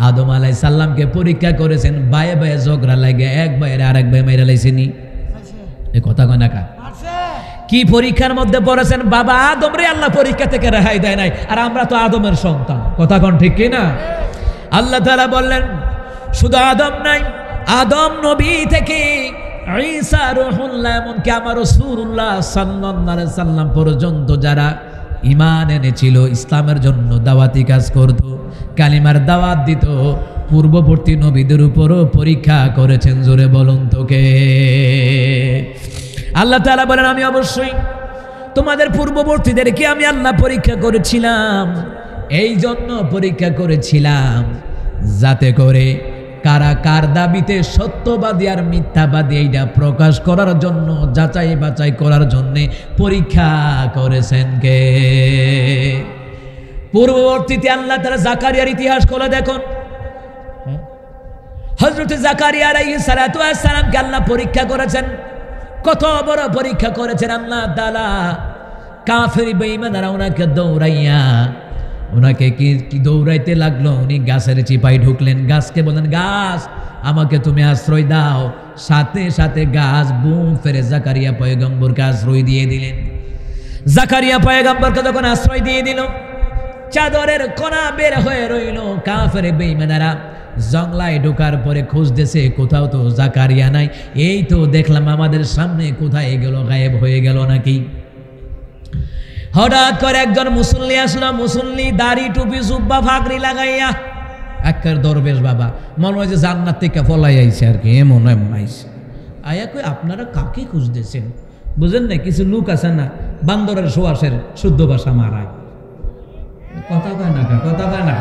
আদম আলাইহিস সালামকে পরীক্ষা করেছেন, বায়ে বায়ে ঝগড়া লাগে, এক ভাইয়ের আরেক ভাই মেরে লাইছেনি। এই কথা কয় না কা? কি পরীক্ষার মধ্যে পড়েছেন? বাবা আদম রে আল্লাহ পরীক্ষা থেকে রেহাই দেয় নাই, আর আমরা তো আদমের সন্তান। কথা কন ঠিক কি না? আল্লাহ তাআলা বললেন শুধু আদম নাই, আদম নবী থেকে ঈসা রূহুল্লাহ, এমনকি আমার রাসূলুল্লাহ সাল্লাল্লাহু আলাইহি সাল্লাম পর্যন্ত যারা ঈমান এনেছিল, ইসলামের জন্য দাওয়াতি কাজ করত, কালিমার দাওয়াত দিত, পূর্ববর্তী নবীদের উপরও পরীক্ষা করেছেন। জোরে বলুন তো কে? আল্লাহ তাআলা বলেন আমি অবশ্যই তোমাদের পূর্ববর্তীদেরকে আমি আল্লাহ পরীক্ষা করেছিলাম। এই জন্য পরীক্ষা করেছিলাম যাতে করে কারা কার দাবিতে সত্যবাদী আর মিথ্যাবাদী এইটা প্রকাশ করার জন্য, যাচাই বাছাই করার জন্য পরীক্ষা করেছেন কে? পূর্ববর্তীতে আল্লাহ তাআলা জাকারিয়ার ইতিহাস করে দেখুন। হযরত জাকারিয়া আলাইহিস সালাতু ওয়াস সালামকে আল্লাহ পরীক্ষা করেছেন। কত বড় পরীক্ষা করেছেন আল্লাহ তাআলা। কাফের বেঈমানরা ওনাকে দৌড়াইয়া, ওনাকে কি দৌড়াইতে লাগলো, উনি গাছের চিপায় ঢুকলেন। গাছকে বলেন, গাছ আমাকে তুমি আশ্রয় দাও। সাথে সাথে গাছ বুম ফেরে জাকারিয়া পয়গম্বরকে আশ্রয় দিয়ে দিলেন। জাকারিয়া পয়গম্বরকে যখন আশ্রয় দিয়ে দিল, চাদরের কণা বের হয়ে রইল। কাফের বেঈমানরা জঙ্গলায় ঢোকার পরে খুঁজতেছে, কোথাও তো জাকারিয়া নাই। এই তো দেখলাম আমাদের সামনে, কোথায় গেল? গায়েব হয়ে গেল নাকি? হঠাৎ করে একজন মুসল্লি আসলো। মুসল্লি দাড়ি টুপি জুব্বা ফাকরি লাগাইয়া, একের দরবেশ বাবা, মনে হয় যে জান্নাত থেকে ফলাই আইছে আর কি, এমন আইছে। আয়া কই আপনারা কাকে খুঁজতেছেন? বুঝেন না, কিছু লোক আছে না বান্দরের সোয়াশের শুদ্ধ ভাষা মারায়। কথা কয় না, কথা কয় না।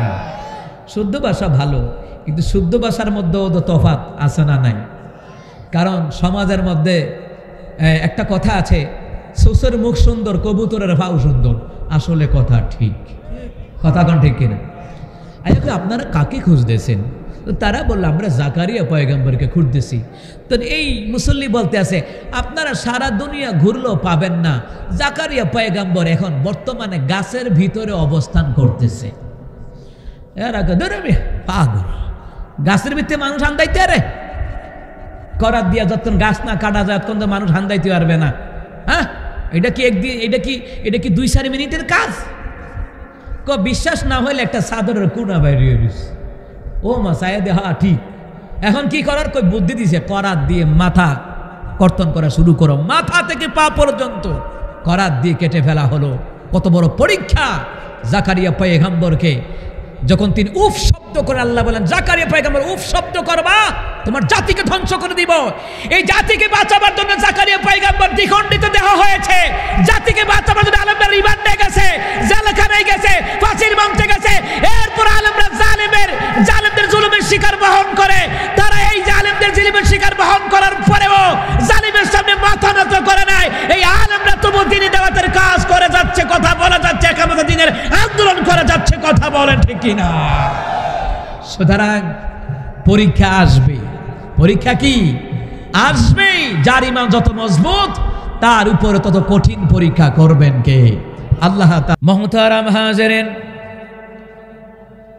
শুদ্ধ ভাষা ভালো, কিন্তু শুদ্ধ ভাষার মধ্যেও তো তফাৎ আছে না নাই? কারণ সমাজের মধ্যে একটা কথা আছে, সুসের মুখ সুন্দর, কবুতরের ভাও সুন্দর। আসলে কথা ঠিক। কথা কোন ঠিক কিনা? আচ্ছা আপনারা কাকে খুঁজতেছেন? তো তারা বলল আমরা জাকারিয়া পয়গম্বরকে খুঁজতেছি। তো এই মুসল্লি বলতে আছে, আপনারা সারা দুনিয়া ঘুরলেও পাবেন না, জাকারিয়া পয়গম্বর এখন বর্তমানে গাছের ভিতরে অবস্থান করতেছে। এর আগে ধরে পাগল, গাছের ভিতরে মানুষ হান্দাইতে রে, করার দিয়া যতক্ষণ গাছ না কাটা যায় ততক্ষণ তো মানুষ হান্দাইতে পারবে না। হ্যাঁ, এটা কি 2-4 মিনিটের কাজ? বিশ্বাস না হইলে একটা চাদরের কোনা বাইরে ও মা সাহেব, হ্যাঁ ঠিক। এখন কি করার? কই বুদ্ধি দিছে, করাত দিয়ে মাথা কর্তন করা শুরু করো, মাথা থেকে পা পর্যন্ত করাত দিয়ে কেটে ফেলা হলো। কত বড় পরীক্ষা! জাকারিয়া পয়গম্বরকে যখন তিনি উফ শব্দ করে, আল্লাহ বলেন জাকারিয়া পয়গম্বর উফ শব্দ করবা, তোমার জাতিকে ধ্বংস করে দিব। এই জাতিকে বাঁচাবার জন্য জাকারিয়া পয়গম্বর দ্বিখণ্ডিত দেহ হয়েছে। জাতিকে বাঁচাবার জন্য আলেমরা রিমান্ডে গেছে, জেলখানায় গেছে, ফাঁসির মঞ্চে গেছে। এরপর আলেমরা জালিমের কথা বলেন ঠিক কিনা? সুতরাং পরীক্ষা আসবে। পরীক্ষা কি আসবে? যার ঈমান যত মজবুত তার উপরে তত কঠিন পরীক্ষা করবেন কে? আল্লাহ তাআলা। মুহতারাম হাজিরিন,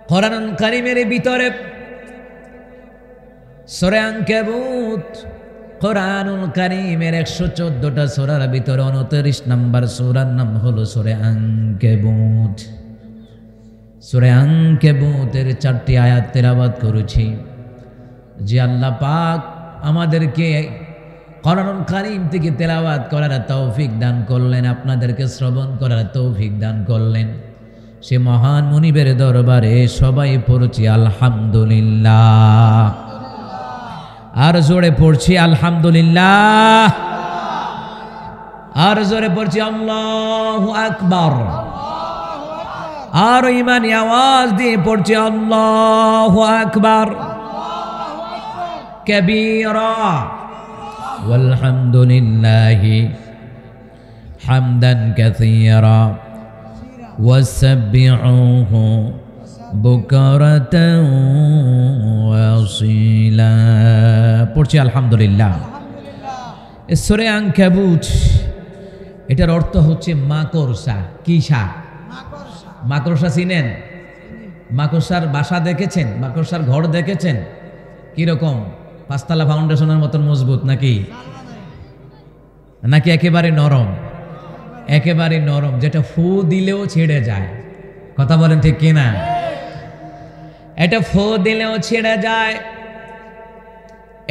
কোরআনুল কারীমের ভিতরে সূরা আনকাবুত, কোরআনুল কারীমের 114টা সূরার ভিতরে 29 নম্বর সূরার নাম হলো সূরা আনকাবুত। সূরা আনকাবুতের 4টি আয়াত তেলাওয়াত করেছি। যে আল্লাহ পাক আমাদেরকে কোরআনুল কারীম থেকে তেলাওয়াত করার তৌফিক দান করলেন, আপনাদেরকে শ্রবণ করার তৌফিক দান করলেন, সে মহান মুনিবের দরবারে সবাই পড়ছি আলহামদুলিল্লাহ। আর জোরে পড়ছি আলহামদুলিল্লাহ। আর জোরে পড়ছি আল্লাহু আকবার। আর ঈমানি আওয়াজ দিয়ে পড়ছি আল্লাহু আকবার কাবীরা ওয়ালহামদুলিল্লাহি হামদান কাসীরা ওয়াসবিহুহু বুকরাতান ওয়াসীলা। পড়ছি আলহামদুলিল্লাহ। সূরা আনকাবুত, এটার অর্থ হচ্ছে মাকড়সা। কি সাপ? মাকড়সা চিনেন? মাকড়সার বাসা দেখেছেন? মাকড়সার ঘর দেখেছেন? কিরকম? 5 তলা ফাউন্ডেশনের মতন মজবুত নাকি? নাকি একেবারে নরম? একেবারে নরম, যেটা ফু দিলেও ছিঁড়ে যায়। কথা বলেন ঠিক কিনা? এটা ফু দিলেও ছিঁড়ে যায়।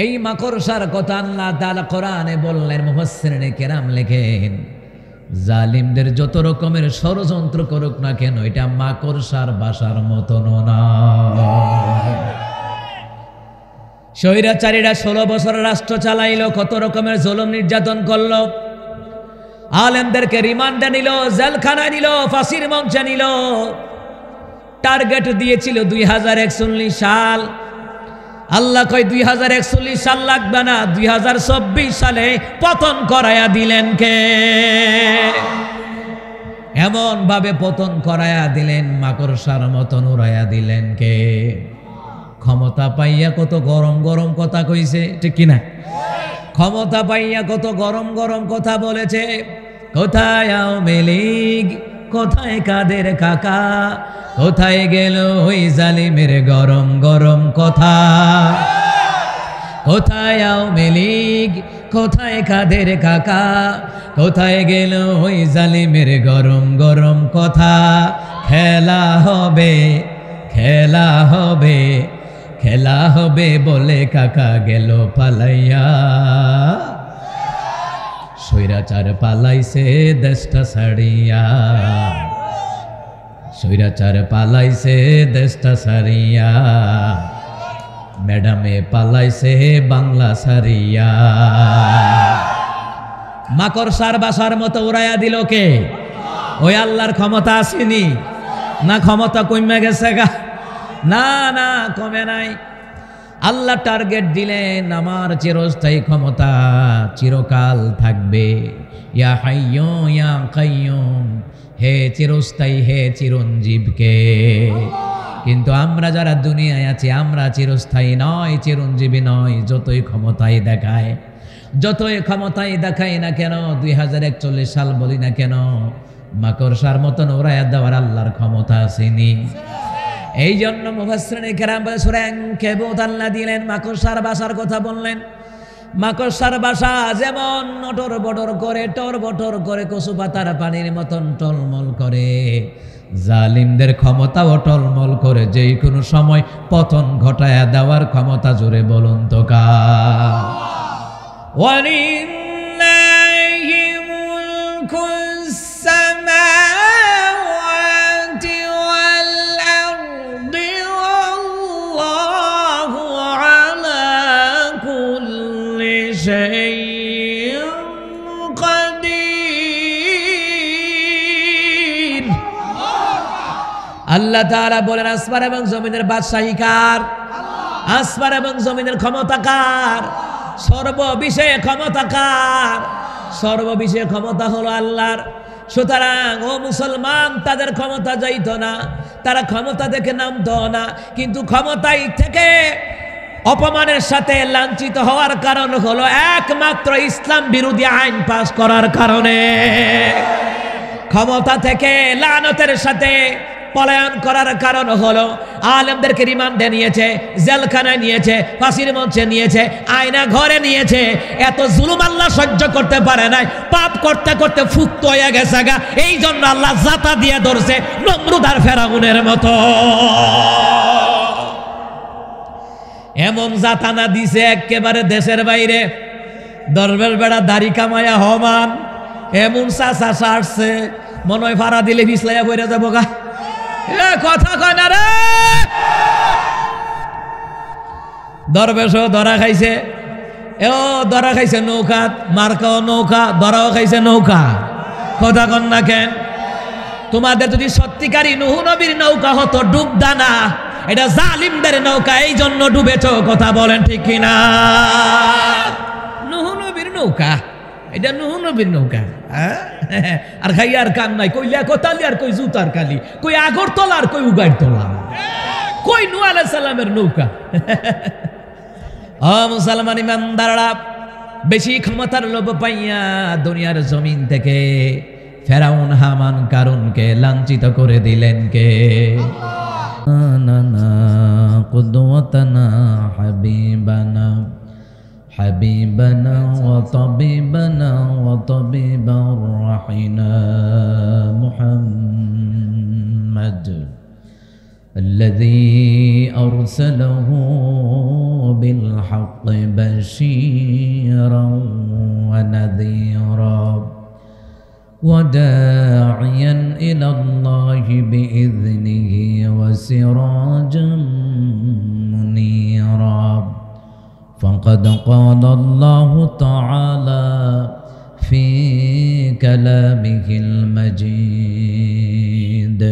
এই মাকড়সার কথা আল্লাহ তাআলা কোরআনে বললেন। মুফাসসিরিনে কেরাম লেখেন, জালিমদের যত রকমের ষড়যন্ত্র করুক না কেন, এটা মাকড়সার বাসার মতন না। স্বৈরাচারীরা 16 বছর রাষ্ট্র চালাইলো, কত রকমের জুলুম নির্যাতন করলো, আলেমদেরকে রিমান্ডে নিল, জেলখানায় নিল, ফাঁসির মঞ্চে নিল। টার্গেট দিয়েছিল 2041 সাল। আল্লাহ কয় 2041 সাল লাগবে না, 2024 সালে পতন করায়া দিলেন কে? এমন ভাবে পতন করায়া দিলেন, মাকড়সার মতন উড়াইয়া দিলেন কে? ক্ষমতা পাইয়া কত গরম গরম কথা কইছে, ঠিক কিনা? ক্ষমতা পাইয়া কত গরম গরম কথা বলেছে। কোথায় আওয়ামী লীগ, কোথায় কাদের কাকা, কোথায় গেল ওই জালিমের গরম গরম কথা? কোথায় আওয়ামী লীগ, কোথায় কাদের কাকা, কোথায় গেল ওই জালিমের গরম গরম কথা? খেলা হবে, খেলা হবে, খেলা হবে বলে কাকা গেল পালাইয়া। স্বৈরাচার পালাইছে দেশটা ছাড়িয়া, স্বৈরাচার পালাইছে দেশটা ছাড়িয়া, ম্যাডামে পালাইছে বাংলা ছাড়িয়া। মাকড়সার বাসার মতো উড়াইয়া দিল কে? ওই আল্লাহর ক্ষমতা আসেনি না? ক্ষমতা কমে গেছে গা? না না, কমে নাই। আল্লাহ টার্গেট দিলেন, আমার চিরস্থায়ী ক্ষমতা চিরকাল থাকবে। ইয়া হাইয়্যু ইয়া কাইয়্যুম, হে চিরস্থায়ী, হে চিরঞ্জীবকে। কিন্তু আমরা যারা দুনিয়ায় আছি, আমরা চিরস্থায়ী নয়, চিরঞ্জীবী নয়। যতই ক্ষমতাই দেখায়, যতই ক্ষমতাই দেখাই না কেন, 2041 সাল বলি না কেন, মাকড়সার মতন উড়াইয়া দেওয়ার আল্লাহর ক্ষমতা আসেনি। এই জন্য মুফাসসিরিনে কেরাম বলে সূরা আনকাবুত আল্লাহ দিলেন, মাকড়সার বাসার কথা বললেন। মাকড়সার বাসা যেমন নটর বটর করে, টর বটর করে, কচু পাতার পানির মতন টলমল করে, জালিমদের ক্ষমতাও টলমল করে। যেই কোনো সময় পতন ঘটায়া দেওয়ার ক্ষমতা, জোরে বলুন তো কার? ওয়ালিল্লাহি মুলকুস সামাওয়াতি ওয়াল আরদি ওয়াল্লাহু আলা কুল্লি শাইইন কাদির। আল্লাহ তাআলা বলেন, আসমান এবং জমিনের বাদশাহী কার? আসমান এবং জমিনের ক্ষমতা কার? সর্ববিষয়ে ক্ষমতা কার? সর্ববিষয়ে ক্ষমতা হলো আল্লাহর। সুতরাং ও মুসলমান, তাদের ক্ষমতা যাইত না, তারা ক্ষমতা দেখে নামতো না, কিন্তু ক্ষমতায় থেকে অপমানের সাথে লাঞ্ছিত হওয়ার কারণ হলো একমাত্র ইসলাম বিরোধী আইন পাস করার কারণে। ক্ষমতা থেকে লানতের সাথে পলায়ন করার কারণ হলো আলেমদেরকে রিমান্ডে নিয়েছে, জেলখানায় নিয়েছে, ফাঁসির মঞ্চে নিয়েছে, আয়না ঘরে নিয়েছে। এত জুলুম আল্লাহ সহ্য করতে পারে নাই, পাপ করতে করতে ফুক্ত হয়ে গেছে গা। এই জন্য আল্লাহ জাতা দিয়ে ধরছে নমরুদ আর ফেরাউনের মতো। এমন জাতানা দিছে একেবারে দেশের বাইরে, দরবেশ বেড়া দাড়ি কামায়া হমান এমন চাষা সারছে, মনে হয় ভাড়া দিলে পিছলাইয়া বইরা যাবো গা। কথা কয় না রে। দরবেশও ধরা খাইছে, এও ধরা খাইছে নৌকা, মার্কাও নৌকা, ধরাও খাইছে নৌকা। কথা কন না কেন? তোমাদের যদি সত্যিকারী নূহ নবীর নৌকা হতো ডুবদা না, এটা জালিমদের নৌকা, এই জন্য ডুবেছ। কথা বলেন ঠিক কিনা? নূহ নবীর নৌকা, এটা নূহ নবীর নৌকা। আর খাই আর কাম নাই, কই লেকতালি আর কই জুতার কালি, কই আগর তলা আর কই উগার তলা, কই নূহ আলাইহিস সালামের নৌকা। ও মুসলমান ইমানদাররা, বেশি ক্ষমতার লোভ পাইয়া দুনিয়ার জমিন থেকে ফেরাউন হামান কারুনকে লাঞ্ছিত করে দিলেন কে? কুদওয়াতানা হাবিবানা حبيبنا وطبيبنا وطبيب روحنا محمد الذي أرسله بالحق بشيرا ونذيرا وداعيا إلى الله بإذنه وسراجا منيرا فقد قال الله تعالى في كلامه المجيد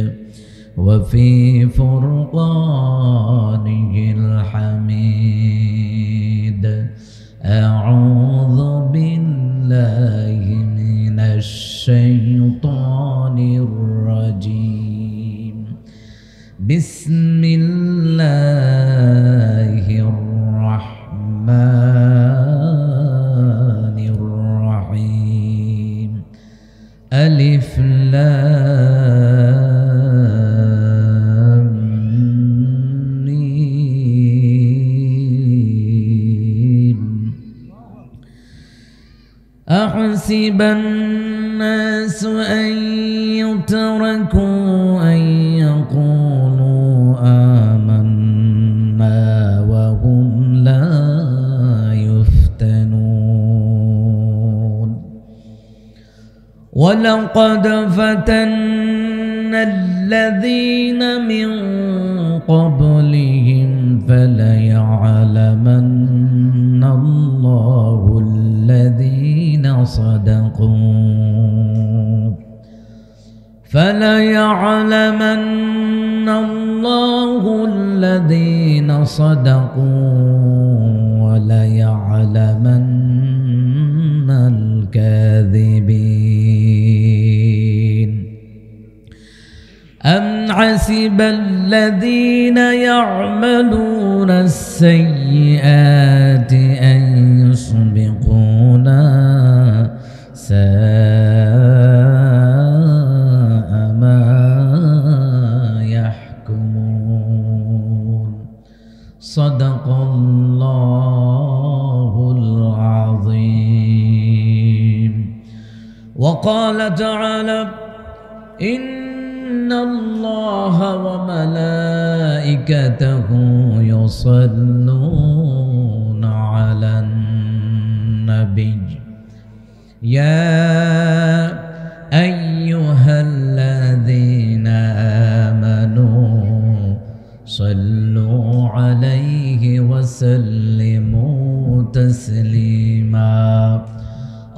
وفي فرقانه الحميد أعوذ بالله من الشيطان الرجيم بسم الله الرحمن الرحيم ألف لام ميم أحسب الناس أن يتركوا أن يقولوا آمنا وهم لا يفتنون ولقد فتنا الذين من قبلهم فليعلمن الله الذين صدقوا فليعلمن الله الذين صدقوا وليعلمن الكاذبين أم حسب الذين يعملون السيئات أن يسبقونا ساء ما يحكمون صدق الله العظيم وقال تعالى إن الله وملائكته يصلون على النبي يا أيها الذين آمنوا صلوا عليه وسلموا تسليما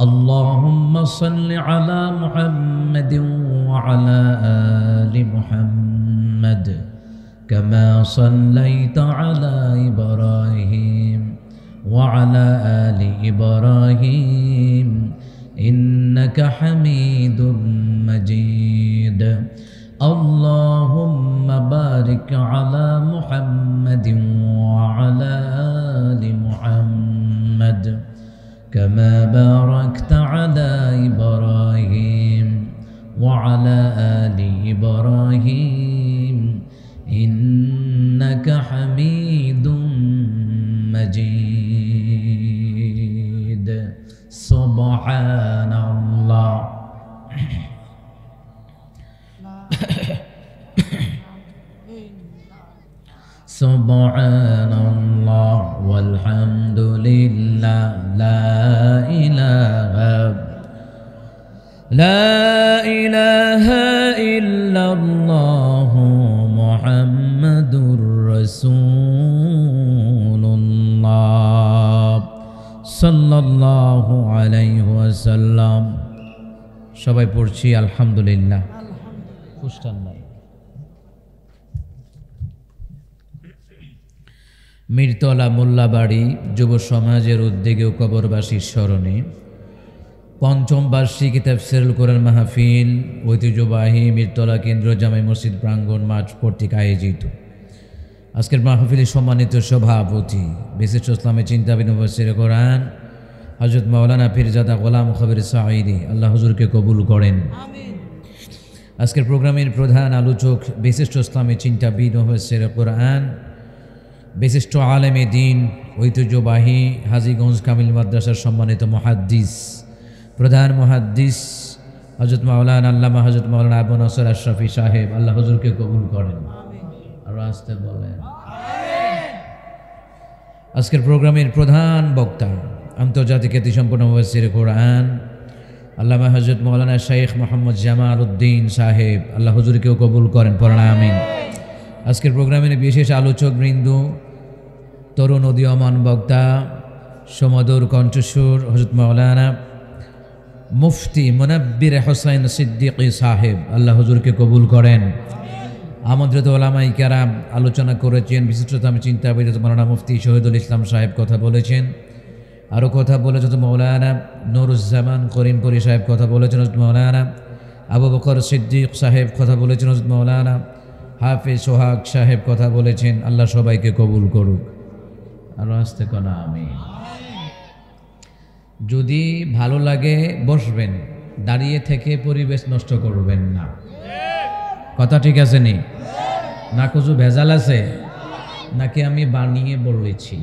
اللهم صل على محمد وعلى آل محمد كما صليت على إبراهيم وعلى آل إبراهيم إنك حميد مجيد اللهم بارك على محمد وعلى آل محمد كما باركت على إبراهيم وعلى آل إبراهيم إنك حميد مجيد سبحان الله سبحان الله والحمد لله لا إله إلا الله محمد رسول الله صلى الله عليه وسلم সবাই পড়ছি আলহামদুলিল্লাহ পুষ্টান্নাই মিরতলা মোল্লাবাড়ি যুব সমাজের উদ্যোগে ও কবরবাসীর স্মরণে পঞ্চম বার্ষিকী তাফসীরুল কোরআন মাহফিল ঐতিহ্যবাহী মিরতলা কেন্দ্র জামে মসজিদ প্রাঙ্গণ মাঠ কর্তৃক আয়োজিত। আজকের মাহফিলের সম্মানিত সভাপতি বিশিষ্ট ইসলামী চিন্তাবিদ মুফাসসির কোরআন হযরত মাওলানা পীরজাদা গোলাম খবির সাঈদী আল্লাহ হুজুরকে কবুল করেন। আজকের প্রোগ্রামের প্রধান আলোচক বিশিষ্ট ইসলামী চিন্তাবিদ মুফাসসির কোরআন বিশিষ্ট আলেমে দ্বীন ঐতিহ্যবাহী হাজীগঞ্জ কামিল মাদ্রাসার সম্মানিত মুহাদ্দিস প্রধান মুহাদ্দিস হযরত মাওলানা আল্লামা হযরত মাওলানা আবু নসর আশরাফি সাহেব আল্লাহ হুজুরকে কবুল করেন। আর আসতে বলেন আজকের প্রোগ্রামের প্রধান বক্তা আন্তর্জাতিক খ্যাতিসম্পন্ন মুফাসসির কোরআন আল্লামা হযরত মাওলানা শেখ মোহাম্মদ জামাল উদ্দিন সাহেব আল্লাহ হুজুরকেও কবুল করেন, পড়েন আমিন। আজকের প্রোগ্রামের বিশেষ আলোচক বৃন্দ, তরুণ উদীয়মান বক্তা, সমদুর কণ্ঠস্বর হযরত মাওলানা মুফতি মুনাব্বির হোসাইন সিদ্দিকী সাহেব আল্লাহ হুজুরকে কবুল করেন। আমন্ত্রিত ওলামায়ে কেরাম আলোচনা করেছেন। বিশিষ্টতম চিন্তাবিদ মাওলানা মুফতি শহীদুল ইসলাম সাহেব কথা বলেছেন, আরও কথা বলেছেন মাওলানা নুরুজ্জামান করিমপুরি সাহেব কথা বলেছেন, মাওলানা আবু বকর সিদ্দিক সাহেব কথা বলেছেন, মাওলানা হাফিজ সোহাগ সাহেব কথা বলেছেন। আল্লাহ সবাইকে কবুল করুক। আরো আসতে কোনা আমি যদি ভালো লাগে বসবেন, দাঁড়িয়ে থেকে পরিবেশ নষ্ট করবেন না। কথা ঠিক আছে নি? না কিছু ভেজাল আছে নাকি আমি বানিয়ে বলেছি?